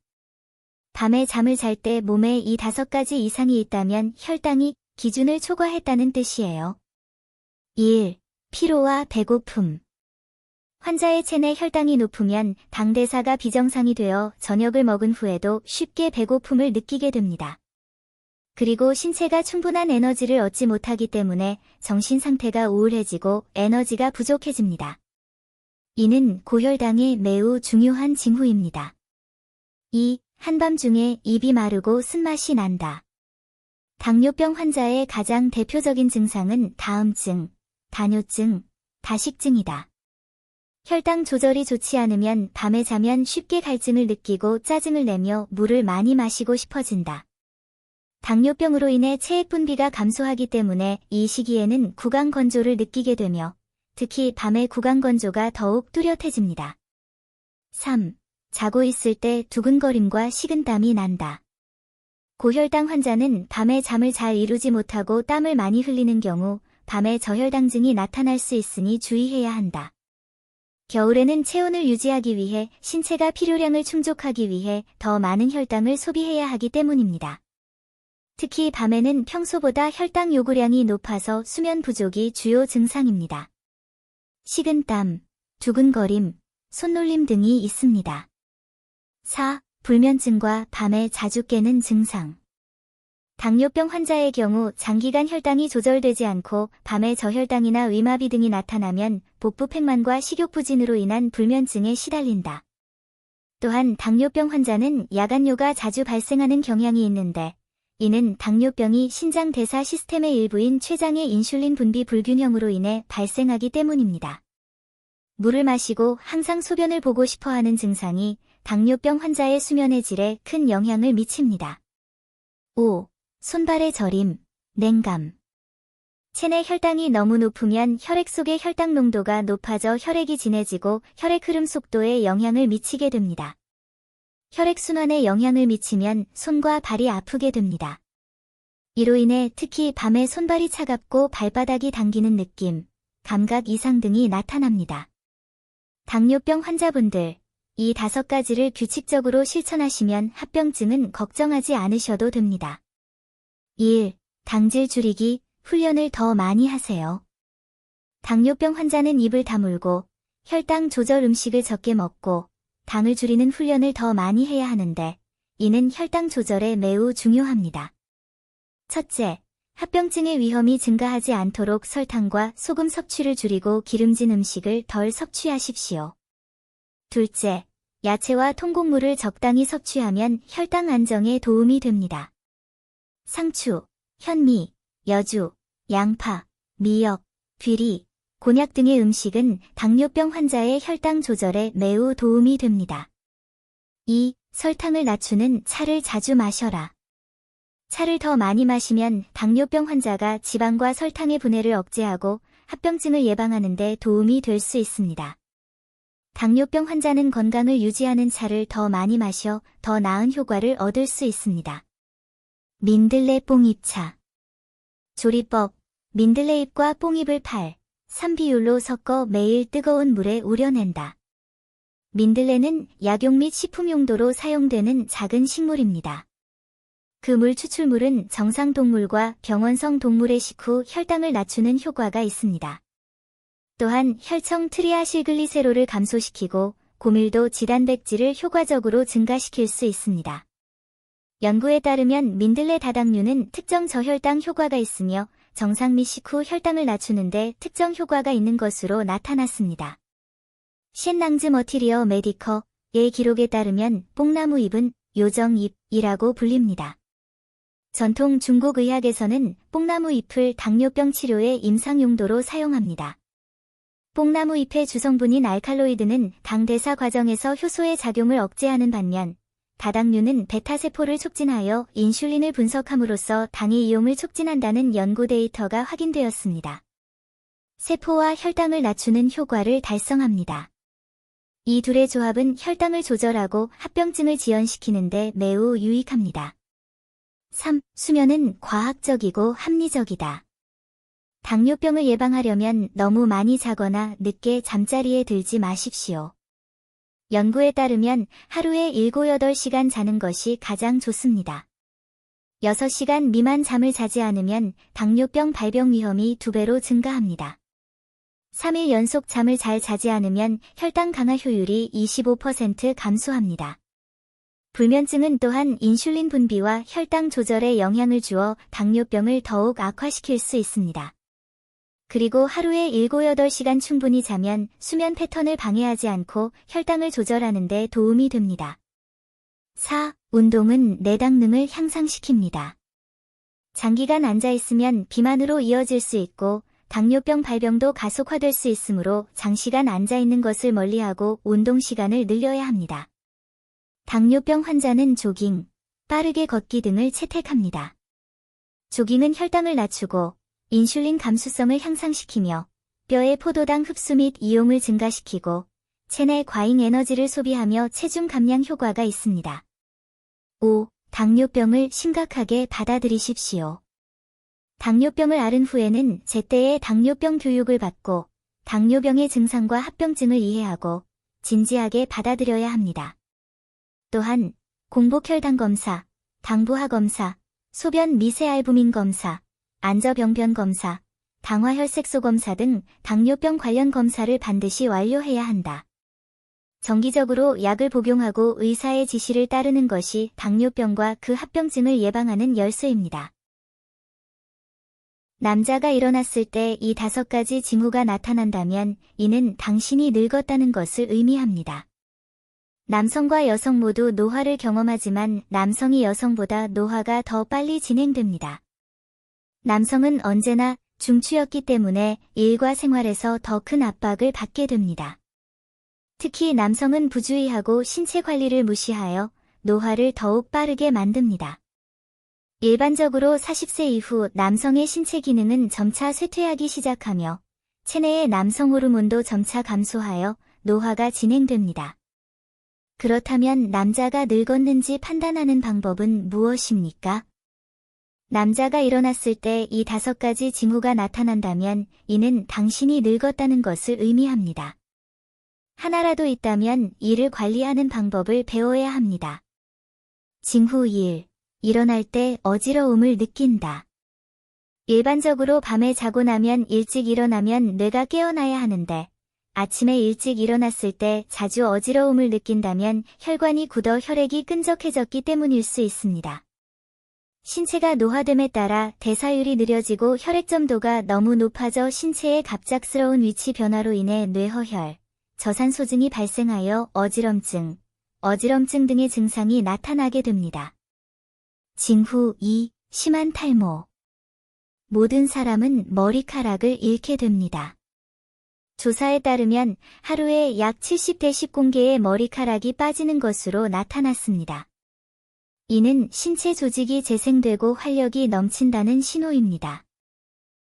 밤에 잠을 잘 때 몸에 이 5가지 이상이 있다면 혈당이 기준을 초과했다는 뜻이에요. 1. 피로와 배고픔. 환자의 체내 혈당이 높으면 당대사가 비정상이 되어 저녁을 먹은 후에도 쉽게 배고픔을 느끼게 됩니다. 그리고 신체가 충분한 에너지를 얻지 못하기 때문에 정신 상태가 우울해지고 에너지가 부족해집니다. 이는 고혈당의 매우 중요한 징후입니다. 2. 한밤중에 입이 마르고 쓴맛이 난다. 당뇨병 환자의 가장 대표적인 증상은 다음증, 다뇨증, 다식증이다. 혈당 조절이 좋지 않으면 밤에 자면 쉽게 갈증을 느끼고 짜증을 내며 물을 많이 마시고 싶어진다. 당뇨병으로 인해 체액 분비가 감소하기 때문에 이 시기에는 구강건조를 느끼게 되며 특히 밤에 구강건조가 더욱 뚜렷해집니다. 3. 자고 있을 때 두근거림과 식은땀이 난다. 고혈당 환자는 밤에 잠을 잘 이루지 못하고 땀을 많이 흘리는 경우 밤에 저혈당증이 나타날 수 있으니 주의해야 한다. 겨울에는 체온을 유지하기 위해 신체가 필요량을 충족하기 위해 더 많은 혈당을 소비해야 하기 때문입니다. 특히 밤에는 평소보다 혈당 요구량이 높아서 수면 부족이 주요 증상입니다. 식은땀, 두근거림, 손놀림 등이 있습니다. 4. 불면증과 밤에 자주 깨는 증상. 당뇨병 환자의 경우 장기간 혈당이 조절되지 않고 밤에 저혈당이나 위마비 등이 나타나면 복부팽만과 식욕부진으로 인한 불면증에 시달린다. 또한 당뇨병 환자는 야간뇨가 자주 발생하는 경향이 있는데 이는 당뇨병이 신장 대사 시스템의 일부인 췌장의 인슐린 분비 불균형으로 인해 발생하기 때문입니다. 물을 마시고 항상 소변을 보고 싶어하는 증상이 당뇨병 환자의 수면의 질에 큰 영향을 미칩니다. 5. 손발의 저림, 냉감. 체내 혈당이 너무 높으면 혈액 속의 혈당 농도가 높아져 혈액이 진해지고 혈액 흐름 속도에 영향을 미치게 됩니다. 혈액순환에 영향을 미치면 손과 발이 아프게 됩니다. 이로 인해 특히 밤에 손발이 차갑고 발바닥이 당기는 느낌, 감각 이상 등이 나타납니다. 당뇨병 환자분들, 이 5가지를 규칙적으로 실천하시면 합병증은 걱정하지 않으셔도 됩니다. 1. 당질 줄이기, 훈련을 더 많이 하세요. 당뇨병 환자는 입을 다물고 혈당 조절 음식을 적게 먹고 당을 줄이는 훈련을 더 많이 해야 하는데 이는 혈당 조절에 매우 중요합니다. 첫째, 합병증의 위험이 증가하지 않도록 설탕과 소금 섭취를 줄이고 기름진 음식을 덜 섭취하십시오. 둘째, 야채와 통곡물을 적당히 섭취하면 혈당 안정에 도움이 됩니다. 상추, 현미, 여주, 양파, 미역, 귀리, 곤약 등의 음식은 당뇨병 환자의 혈당 조절에 매우 도움이 됩니다. 2. 설탕을 낮추는 차를 자주 마셔라. 차를 더 많이 마시면 당뇨병 환자가 지방과 설탕의 분해를 억제하고 합병증을 예방하는 데 도움이 될 수 있습니다. 당뇨병 환자는 건강을 유지하는 차를 더 많이 마셔 더 나은 효과를 얻을 수 있습니다. 민들레 뽕잎차. 조리법, 민들레잎과 뽕잎을 8:3 비율로 섞어 매일 뜨거운 물에 우려낸다. 민들레는 약용 및 식품 용도로 사용되는 작은 식물입니다. 그 물 추출물은 정상 동물과 병원성 동물의 식후 혈당을 낮추는 효과가 있습니다. 또한 혈청 트리아실글리세롤을 감소시키고 고밀도 지단백질을 효과적으로 증가시킬 수 있습니다. 연구에 따르면 민들레 다당류는 특정 저혈당 효과가 있으며 정상 및 식후 혈당을 낮추는데 특정 효과가 있는 것으로 나타났습니다. 셴낭즈 머티리어 메디커의 기록에 따르면 뽕나무 잎은 요정잎이라고 불립니다. 전통 중국 의학에서는 뽕나무 잎을 당뇨병 치료의 임상 용도로 사용합니다. 뽕나무 잎의 주성분인 알칼로이드는 당 대사 과정에서 효소의 작용을 억제하는 반면 다당류는 베타세포를 촉진하여 인슐린을 분석함으로써 당의 이용을 촉진한다는 연구 데이터가 확인되었습니다. 세포와 혈당을 낮추는 효과를 달성합니다. 이 둘의 조합은 혈당을 조절하고 합병증을 지연시키는 데 매우 유익합니다. 3. 수면은 과학적이고 합리적이다. 당뇨병을 예방하려면 너무 많이 자거나 늦게 잠자리에 들지 마십시오. 연구에 따르면 하루에 7-8시간 자는 것이 가장 좋습니다. 6시간 미만 잠을 자지 않으면 당뇨병 발병 위험이 2배로 증가합니다. 3일 연속 잠을 잘 자지 않으면 혈당 강화 효율이 25% 감소합니다. 불면증은 또한 인슐린 분비와 혈당 조절에 영향을 주어 당뇨병을 더욱 악화시킬 수 있습니다. 그리고 하루에 7-8시간 충분히 자면 수면 패턴을 방해하지 않고 혈당을 조절하는 데 도움이 됩니다. 4. 운동은 내당능을 향상시킵니다. 장기간 앉아있으면 비만으로 이어질 수 있고 당뇨병 발병도 가속화될 수 있으므로 장시간 앉아있는 것을 멀리하고 운동 시간을 늘려야 합니다. 당뇨병 환자는 조깅, 빠르게 걷기 등을 채택합니다. 조깅은 혈당을 낮추고 인슐린 감수성을 향상시키며 뼈의 포도당 흡수 및 이용을 증가시키고 체내 과잉 에너지를 소비하며 체중 감량 효과가 있습니다. 5. 당뇨병을 심각하게 받아들이십시오. 당뇨병을 앓은 후에는 제때에 당뇨병 교육을 받고 당뇨병의 증상과 합병증을 이해하고 진지하게 받아들여야 합니다. 또한 공복혈당 검사, 당부하 검사, 소변 미세알부민 검사, 안저병변 검사, 당화혈색소 검사 등 당뇨병 관련 검사를 반드시 완료해야 한다. 정기적으로 약을 복용하고 의사의 지시를 따르는 것이 당뇨병과 그 합병증을 예방하는 열쇠입니다. 남자가 일어났을 때 이 5가지 징후가 나타난다면 이는 당신이 늙었다는 것을 의미합니다. 남성과 여성 모두 노화를 경험하지만 남성이 여성보다 노화가 더 빨리 진행됩니다. 남성은 언제나 중추였기 때문에 일과 생활에서 더 큰 압박을 받게 됩니다. 특히 남성은 부주의하고 신체 관리를 무시하여 노화를 더욱 빠르게 만듭니다. 일반적으로 40세 이후 남성의 신체 기능은 점차 쇠퇴하기 시작하며 체내의 남성 호르몬도 점차 감소하여 노화가 진행됩니다. 그렇다면 남자가 늙었는지 판단하는 방법은 무엇입니까? 남자가 일어났을 때 이 5가지 징후가 나타난다면 이는 당신이 늙었다는 것을 의미합니다. 하나라도 있다면 이를 관리하는 방법을 배워야 합니다. 징후 1. 일어날 때 어지러움을 느낀다. 일반적으로 밤에 자고 나면 일찍 일어나면 뇌가 깨어나야 하는데 아침에 일찍 일어났을 때 자주 어지러움을 느낀다면 혈관이 굳어 혈액이 끈적해졌기 때문일 수 있습니다. 신체가 노화됨에 따라 대사율이 느려지고 혈액점도가 너무 높아져 신체의 갑작스러운 위치 변화로 인해 뇌허혈, 저산소증이 발생하여 어지럼증 등의 증상이 나타나게 됩니다. 징후 2. 심한 탈모. 모든 사람은 머리카락을 잃게 됩니다. 조사에 따르면 하루에 약 70대 10공개의 머리카락이 빠지는 것으로 나타났습니다. 이는 신체 조직이 재생되고 활력이 넘친다는 신호입니다.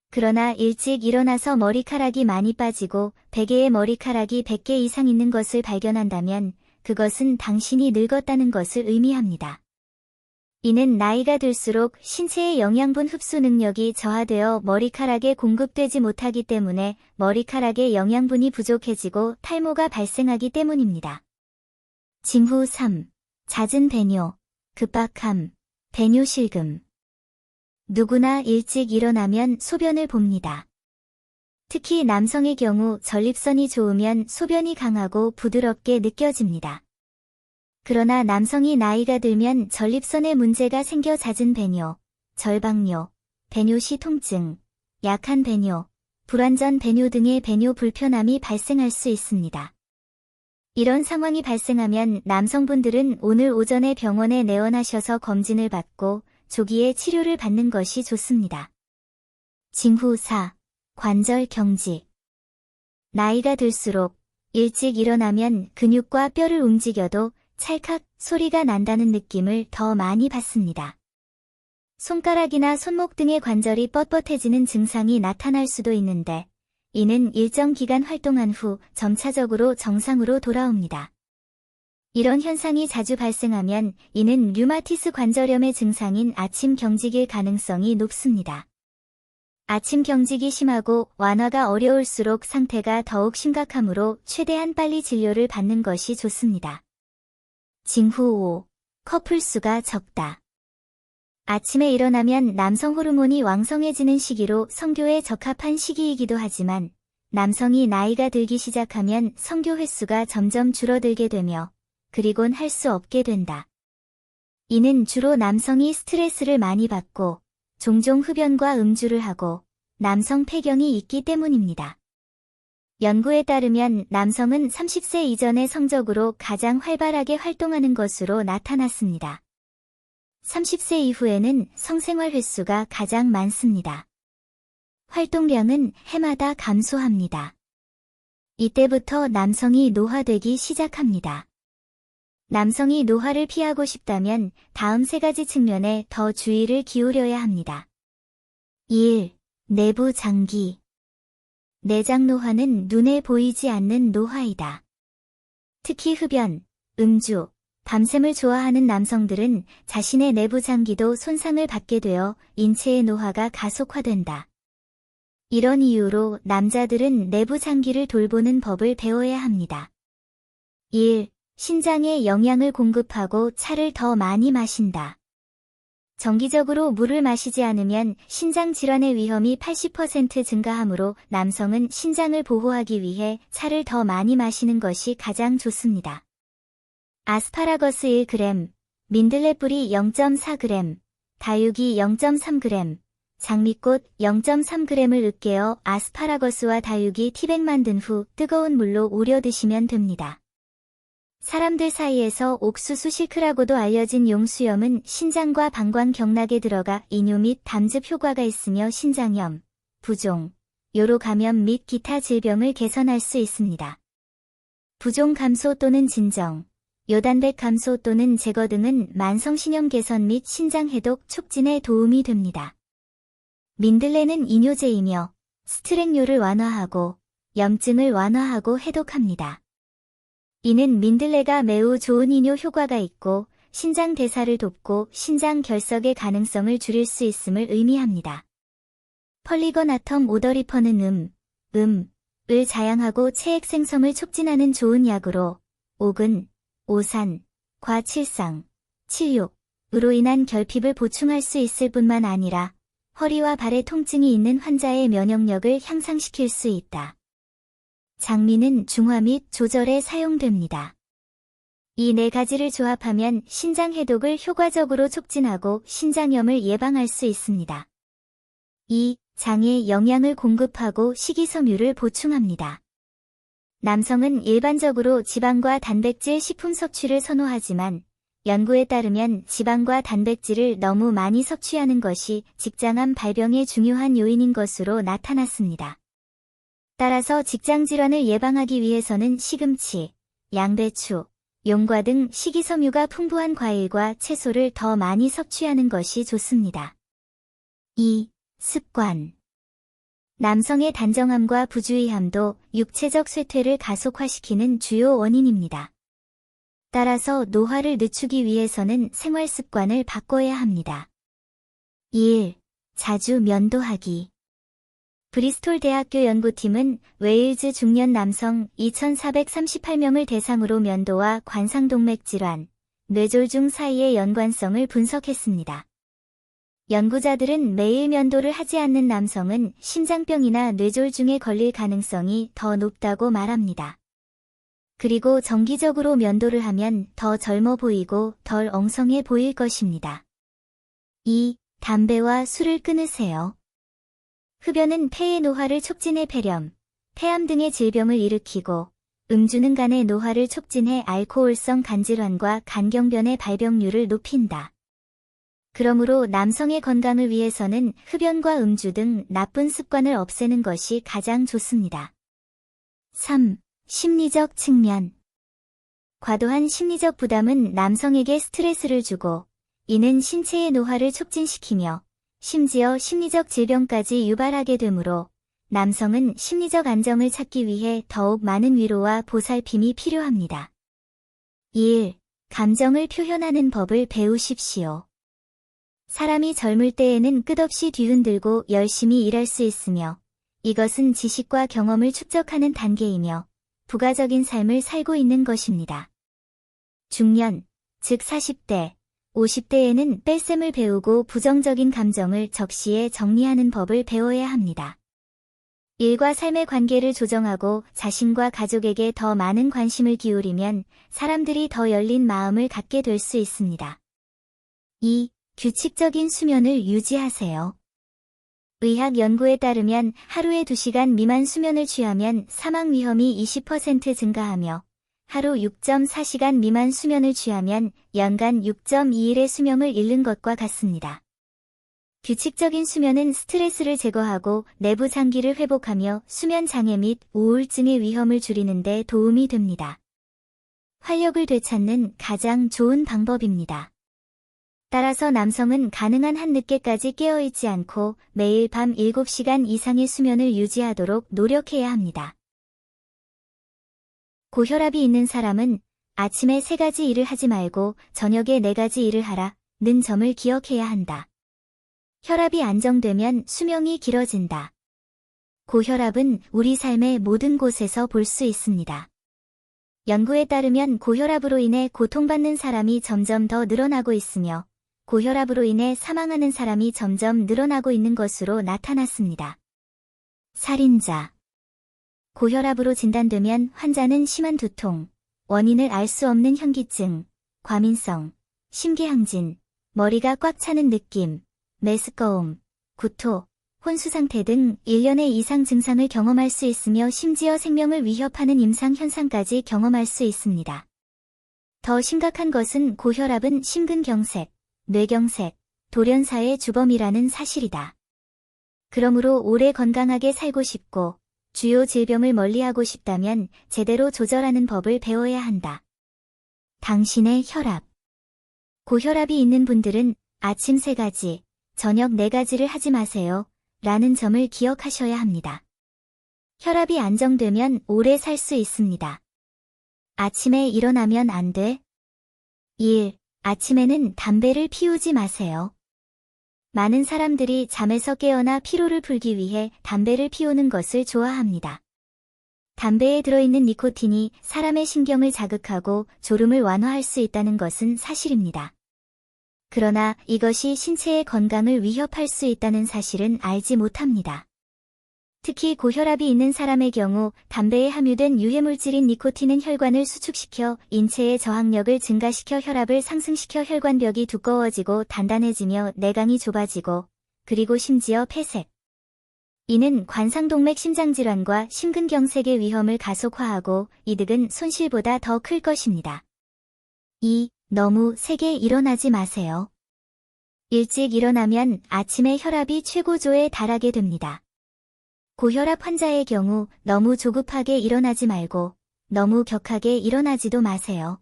그러나 일찍 일어나서 머리카락이 많이 빠지고 베개에 머리카락이 100개 이상 있는 것을 발견한다면 그것은 당신이 늙었다는 것을 의미합니다. 이는 나이가 들수록 신체의 영양분 흡수 능력이 저하되어 머리카락에 공급되지 못하기 때문에 머리카락의 영양분이 부족해지고 탈모가 발생하기 때문입니다. 징후 3. 잦은 배뇨, 급박함, 배뇨실금. 누구나 일찍 일어나면 소변을 봅니다. 특히 남성의 경우 전립선이 좋으면 소변이 강하고 부드럽게 느껴집니다. 그러나 남성이 나이가 들면 전립선에 문제가 생겨 잦은 배뇨, 절박뇨, 배뇨시 통증, 약한 배뇨, 불완전 배뇨 등의 배뇨 불편함이 발생할 수 있습니다. 이런 상황이 발생하면 남성분들은 오늘 오전에 병원에 내원하셔서 검진을 받고 조기에 치료를 받는 것이 좋습니다. 징후 4. 관절 경직. 나이가 들수록 일찍 일어나면 근육과 뼈를 움직여도 찰칵 소리가 난다는 느낌을 더 많이 받습니다. 손가락이나 손목 등의 관절이 뻣뻣해지는 증상이 나타날 수도 있는데 이는 일정 기간 활동한 후 점차적으로 정상으로 돌아옵니다. 이런 현상이 자주 발생하면 이는 류마티스 관절염의 증상인 아침 경직일 가능성이 높습니다. 아침 경직이 심하고 완화가 어려울수록 상태가 더욱 심각하므로 최대한 빨리 진료를 받는 것이 좋습니다. 징후 5. 커플 수가 적다. 아침에 일어나면 남성 호르몬이 왕성해지는 시기로 성교에 적합한 시기이기도 하지만 남성이 나이가 들기 시작하면 성교 횟수가 점점 줄어들게 되며 그리곤 할 수 없게 된다. 이는 주로 남성이 스트레스를 많이 받고 종종 흡연과 음주를 하고 남성 폐경이 있기 때문입니다. 연구에 따르면 남성은 30세 이전의 성적으로 가장 활발하게 활동하는 것으로 나타났습니다. 30세 이후에는 성생활 횟수가 가장 많습니다. 활동량은 해마다 감소합니다. 이때부터 남성이 노화되기 시작합니다. 남성이 노화를 피하고 싶다면 다음 3가지 측면에 더 주의를 기울여야 합니다. 1. 내부 장기. 내장 노화는 눈에 보이지 않는 노화이다. 특히 흡연, 음주, 밤샘을 좋아하는 남성들은 자신의 내부 장기도 손상을 받게 되어 인체의 노화가 가속화된다. 이런 이유로 남자들은 내부 장기를 돌보는 법을 배워야 합니다. 1. 신장에 영양을 공급하고 차를 더 많이 마신다. 정기적으로 물을 마시지 않으면 신장 질환의 위험이 80% 증가하므로 남성은 신장을 보호하기 위해 차를 더 많이 마시는 것이 가장 좋습니다. 아스파라거스 1g, 민들레 뿌리 0.4g, 다육이 0.3g, 장미꽃 0.3g을 으깨어 아스파라거스와 다육이 티백 만든 후 뜨거운 물로 우려 드시면 됩니다. 사람들 사이에서 옥수수 실크라고도 알려진 용수염은 신장과 방광 경락에 들어가 이뇨 및 담즙 효과가 있으며 신장염, 부종, 요로 감염 및 기타 질병을 개선할 수 있습니다. 부종 감소 또는 진정, 요단백 감소 또는 제거 등은 만성신염 개선 및 신장 해독 촉진에 도움이 됩니다. 민들레는 이뇨제이며 스트렉뇨를 완화하고 염증을 완화하고 해독합니다. 이는 민들레가 매우 좋은 이뇨 효과가 있고 신장 대사를 돕고 신장 결석의 가능성을 줄일 수 있음을 의미합니다. 펄리건 아텀 오더리퍼는 을 자양하고 체액 생성을 촉진하는 좋은 약으로 오근, 오산, 과칠상, 칠욕으로 인한 결핍을 보충할 수 있을 뿐만 아니라 허리와 발의 통증이 있는 환자의 면역력을 향상시킬 수 있다. 장미는 중화 및 조절에 사용됩니다. 이 네 가지를 조합하면 신장 해독을 효과적으로 촉진하고 신장염을 예방할 수 있습니다. 2. 장에 영양을 공급하고 식이섬유를 보충합니다. 남성은 일반적으로 지방과 단백질 식품 섭취를 선호하지만 연구에 따르면 지방과 단백질을 너무 많이 섭취하는 것이 직장암 발병의 중요한 요인인 것으로 나타났습니다. 따라서 직장질환을 예방하기 위해서는 시금치, 양배추, 용과 등 식이섬유가 풍부한 과일과 채소를 더 많이 섭취하는 것이 좋습니다. 2. 습관. 남성의 단정함과 부주의함도 육체적 쇠퇴를 가속화시키는 주요 원인입니다. 따라서 노화를 늦추기 위해서는 생활 습관을 바꿔야 합니다. 1. 자주 면도하기. 브리스톨 대학교 연구팀은 웨일즈 중년 남성 2,438명을 대상으로 면도와 관상동맥 질환, 뇌졸중 사이의 연관성을 분석했습니다. 연구자들은 매일 면도를 하지 않는 남성은 심장병이나 뇌졸중에 걸릴 가능성이 더 높다고 말합니다. 그리고 정기적으로 면도를 하면 더 젊어 보이고 덜 엉성해 보일 것입니다. 2. 담배와 술을 끊으세요. 흡연은 폐의 노화를 촉진해 폐렴, 폐암 등의 질병을 일으키고 음주는 간의 노화를 촉진해 알코올성 간질환과 간경변의 발병률을 높인다. 그러므로 남성의 건강을 위해서는 흡연과 음주 등 나쁜 습관을 없애는 것이 가장 좋습니다. 3. 심리적 측면. 과도한 심리적 부담은 남성에게 스트레스를 주고 이는 신체의 노화를 촉진시키며 심지어 심리적 질병까지 유발하게 되므로 남성은 심리적 안정을 찾기 위해 더욱 많은 위로와 보살핌이 필요합니다. 1. 감정을 표현하는 법을 배우십시오. 사람이 젊을 때에는 끝없이 뒤흔들고 열심히 일할 수 있으며 이것은 지식과 경험을 축적하는 단계이며 부가적인 삶을 살고 있는 것입니다. 중년, 즉 40대, 50대에는 뺄셈을 배우고 부정적인 감정을 적시에 정리하는 법을 배워야 합니다. 일과 삶의 관계를 조정하고 자신과 가족에게 더 많은 관심을 기울이면 사람들이 더 열린 마음을 갖게 될 수 있습니다. 2. 규칙적인 수면을 유지하세요. 의학 연구에 따르면 하루에 2시간 미만 수면을 취하면 사망 위험이 20% 증가하며 하루 6.4시간 미만 수면을 취하면 연간 6.2일의 수명을 잃는 것과 같습니다. 규칙적인 수면은 스트레스를 제거하고 내부 장기를 회복하며 수면 장애 및 우울증의 위험을 줄이는 데 도움이 됩니다. 활력을 되찾는 가장 좋은 방법입니다. 따라서 남성은 가능한 한 늦게까지 깨어있지 않고 매일 밤 7시간 이상의 수면을 유지하도록 노력해야 합니다. 고혈압이 있는 사람은 아침에 3가지 일을 하지 말고 저녁에 4가지 일을 하라는 점을 기억해야 한다. 혈압이 안정되면 수명이 길어진다. 고혈압은 우리 삶의 모든 곳에서 볼 수 있습니다. 연구에 따르면 고혈압으로 인해 고통받는 사람이 점점 더 늘어나고 있으며 고혈압으로 인해 사망하는 사람이 점점 늘어나고 있는 것으로 나타났습니다. 살인자. 고혈압으로 진단되면 환자는 심한 두통, 원인을 알 수 없는 현기증, 과민성, 심계항진, 머리가 꽉 차는 느낌, 메스꺼움, 구토, 혼수 상태 등 1년의 이상 증상을 경험할 수 있으며 심지어 생명을 위협하는 임상 현상까지 경험할 수 있습니다. 더 심각한 것은 고혈압은 심근경색, 뇌경색, 돌연사의 주범이라는 사실이다. 그러므로 오래 건강하게 살고 싶고 주요 질병을 멀리하고 싶다면 제대로 조절하는 법을 배워야 한다. 당신의 혈압. 고혈압이 있는 분들은 아침 3가지, 저녁 4가지를 하지 마세요. 라는 점을 기억하셔야 합니다. 혈압이 안정되면 오래 살 수 있습니다. 아침에 일어나면 안 돼. 1. 아침에는 담배를 피우지 마세요. 많은 사람들이 잠에서 깨어나 피로를 풀기 위해 담배를 피우는 것을 좋아합니다. 담배에 들어있는 니코틴이 사람의 신경을 자극하고 졸음을 완화할 수 있다는 것은 사실입니다. 그러나 이것이 신체의 건강을 위협할 수 있다는 사실은 알지 못합니다. 특히 고혈압이 있는 사람의 경우 담배에 함유된 유해물질인 니코틴은 혈관을 수축시켜 인체의 저항력을 증가시켜 혈압을 상승시켜 혈관벽이 두꺼워지고 단단해지며 내강이 좁아지고 그리고 심지어 폐색. 이는 관상동맥 심장질환과 심근경색의 위험을 가속화하고 이득은 손실보다 더 클 것입니다. 2. 너무 세게 일어나지 마세요. 일찍 일어나면 아침에 혈압이 최고조에 달하게 됩니다. 고혈압 환자의 경우 너무 조급하게 일어나지 말고 너무 격하게 일어나지도 마세요.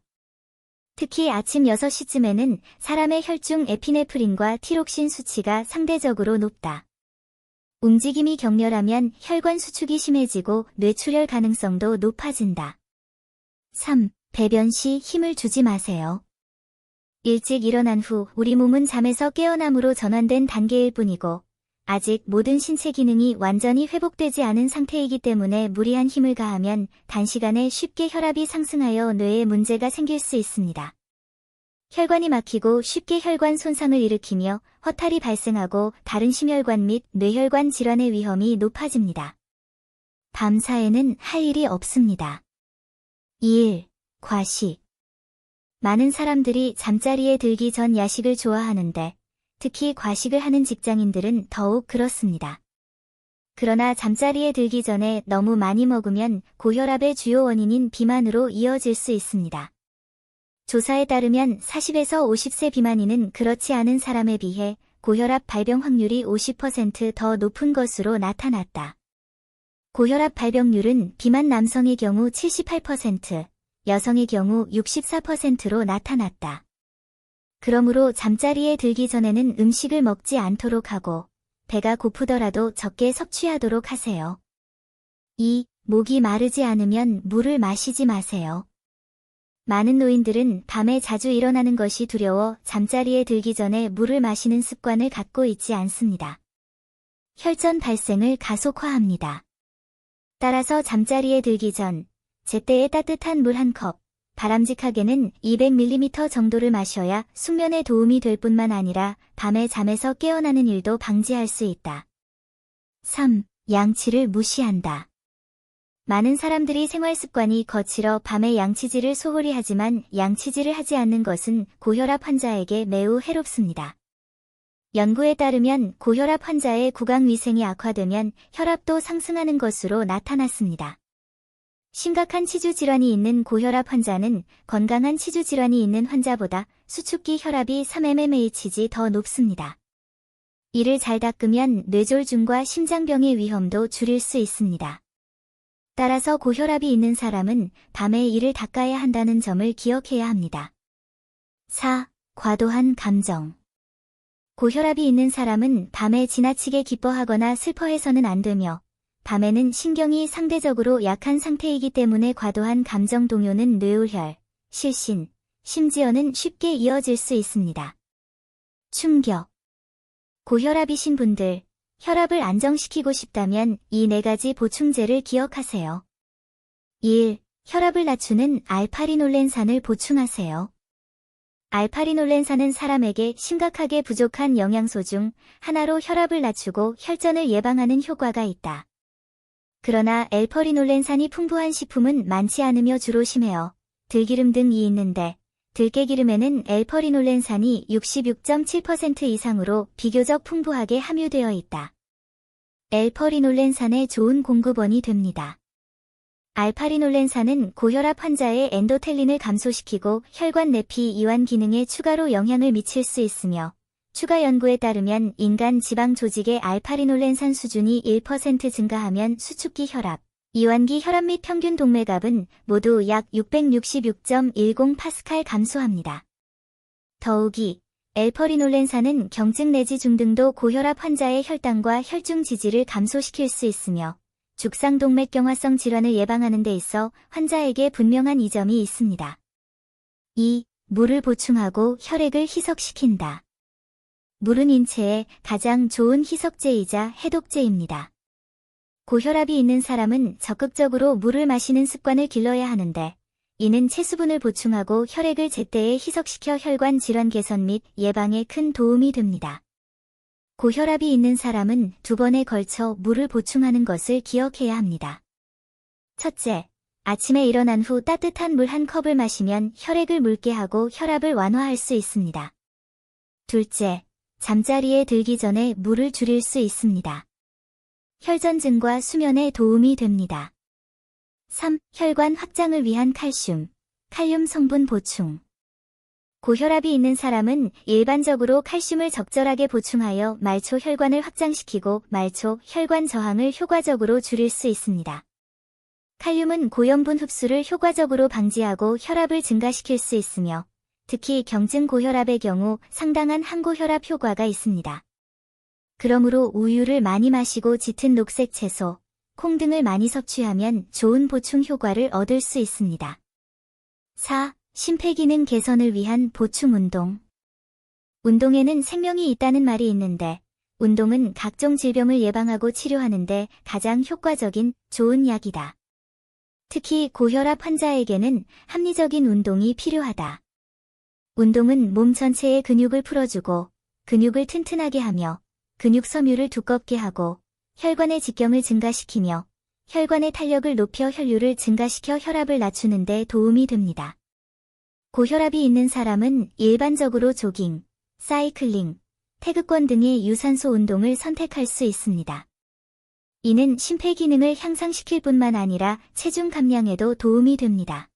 특히 아침 6시쯤에는 사람의 혈중 에피네프린과 티록신 수치가 상대적으로 높다. 움직임이 격렬하면 혈관 수축이 심해지고 뇌출혈 가능성도 높아진다. 3. 배변 시 힘을 주지 마세요. 일찍 일어난 후 우리 몸은 잠에서 깨어남으로 전환된 단계일 뿐이고 아직 모든 신체 기능이 완전히 회복되지 않은 상태이기 때문에 무리한 힘을 가하면 단시간에 쉽게 혈압이 상승하여 뇌에 문제가 생길 수 있습니다. 혈관이 막히고 쉽게 혈관 손상을 일으키며 허탈이 발생하고 다른 심혈관 및 뇌혈관 질환의 위험이 높아집니다. 밤사이에는 할 일이 없습니다. 2. 과식. 많은 사람들이 잠자리에 들기 전 야식을 좋아하는데 특히 과식을 하는 직장인들은 더욱 그렇습니다. 그러나 잠자리에 들기 전에 너무 많이 먹으면 고혈압의 주요 원인인 비만으로 이어질 수 있습니다. 조사에 따르면 40에서 50세 비만인은 그렇지 않은 사람에 비해 고혈압 발병 확률이 50% 더 높은 것으로 나타났다. 고혈압 발병률은 비만 남성의 경우 78%, 여성의 경우 64%로 나타났다. 그러므로 잠자리에 들기 전에는 음식을 먹지 않도록 하고 배가 고프더라도 적게 섭취하도록 하세요. 2. 목이 마르지 않으면 물을 마시지 마세요. 많은 노인들은 밤에 자주 일어나는 것이 두려워 잠자리에 들기 전에 물을 마시는 습관을 갖고 있지 않습니다. 혈전 발생을 가속화합니다. 따라서 잠자리에 들기 전 제때에 따뜻한 물 1컵, 바람직하게는 200ml 정도를 마셔야 숙면에 도움이 될 뿐만 아니라 밤에 잠에서 깨어나는 일도 방지할 수 있다. 3. 양치를 무시한다. 많은 사람들이 생활 습관이 거칠어 밤에 양치질을 소홀히 하지만 양치질을 하지 않는 것은 고혈압 환자에게 매우 해롭습니다. 연구에 따르면 고혈압 환자의 구강 위생이 악화되면 혈압도 상승하는 것으로 나타났습니다. 심각한 치주 질환이 있는 고혈압 환자는 건강한 치주 질환이 있는 환자보다 수축기 혈압이 3mmHg 더 높습니다. 이를 잘 닦으면 뇌졸중과 심장병의 위험도 줄일 수 있습니다. 따라서 고혈압이 있는 사람은 밤에 이를 닦아야 한다는 점을 기억해야 합니다. 4. 과도한 감정. 고혈압이 있는 사람은 밤에 지나치게 기뻐하거나 슬퍼해서는 안 되며 밤에는 신경이 상대적으로 약한 상태이기 때문에 과도한 감정 동요는 뇌우혈, 실신, 심지어는 쉽게 이어질 수 있습니다. 충격. 고혈압이신 분들, 혈압을 안정시키고 싶다면 이 4가지 보충제를 기억하세요. 1. 혈압을 낮추는 알파리놀렌산을 보충하세요. 알파리놀렌산은 사람에게 심각하게 부족한 영양소 중 하나로 혈압을 낮추고 혈전을 예방하는 효과가 있다. 그러나 엘퍼리놀렌산이 풍부한 식품은 많지 않으며 주로 심해요. 들기름 등이 있는데 들깨기름에는 엘퍼리놀렌산이 66.7% 이상으로 비교적 풍부하게 함유되어 있다. 엘퍼리놀렌산의 좋은 공급원이 됩니다. 알파리놀렌산은 고혈압 환자의 엔도텔린을 감소시키고 혈관 내피 이완 기능에 추가로 영향을 미칠 수 있으며 추가 연구에 따르면 인간 지방 조직의 알파리놀렌산 수준이 1% 증가하면 수축기 혈압, 이완기 혈압 및 평균 동맥압은 모두 약 666.10파스칼 감소합니다. 더욱이 엘퍼리놀렌산은 경증 내지 중등도 고혈압 환자의 혈당과 혈중 지지를 감소시킬 수 있으며 죽상동맥경화성 질환을 예방하는 데 있어 환자에게 분명한 이점이 있습니다. 2. 물을 보충하고 혈액을 희석시킨다. 물은 인체에 가장 좋은 희석제이자 해독제입니다. 고혈압이 있는 사람은 적극적으로 물을 마시는 습관을 길러야 하는데 이는 체수분을 보충하고 혈액을 제때에 희석시켜 혈관 질환 개선 및 예방에 큰 도움이 됩니다. 고혈압이 있는 사람은 2번에 걸쳐 물을 보충하는 것을 기억해야 합니다. 첫째, 아침에 일어난 후 따뜻한 물 1컵을 마시면 혈액을 묽게 하고 혈압을 완화할 수 있습니다. 둘째, 잠자리에 들기 전에 물을 줄일 수 있습니다. 혈전증과 수면에 도움이 됩니다. 3. 혈관 확장을 위한 칼슘 성분 보충. 고혈압이 있는 사람은 일반적으로 칼슘을 적절하게 보충하여 말초 혈관을 확장시키고 말초 혈관 저항을 효과적으로 줄일 수 있습니다. 칼륨은 고염분 흡수를 효과적으로 방지하고 혈압을 증가시킬 수 있으며 특히 경증 고혈압의 경우 상당한 항고혈압 효과가 있습니다. 그러므로 우유를 많이 마시고 짙은 녹색 채소, 콩 등을 많이 섭취하면 좋은 보충 효과를 얻을 수 있습니다. 4. 심폐기능 개선을 위한 보충 운동. 운동에는 생명이 있다는 말이 있는데 운동은 각종 질병을 예방하고 치료하는 데 가장 효과적인 좋은 약이다. 특히 고혈압 환자에게는 합리적인 운동이 필요하다. 운동은 몸 전체의 근육을 풀어주고 근육을 튼튼하게 하며 근육 섬유를 두껍게 하고 혈관의 직경을 증가시키며 혈관의 탄력을 높여 혈류를 증가시켜 혈압을 낮추는 데 도움이 됩니다. 고혈압이 있는 사람은 일반적으로 조깅, 사이클링, 태극권 등의 유산소 운동을 선택할 수 있습니다. 이는 심폐기능을 향상시킬 뿐만 아니라 체중 감량에도 도움이 됩니다.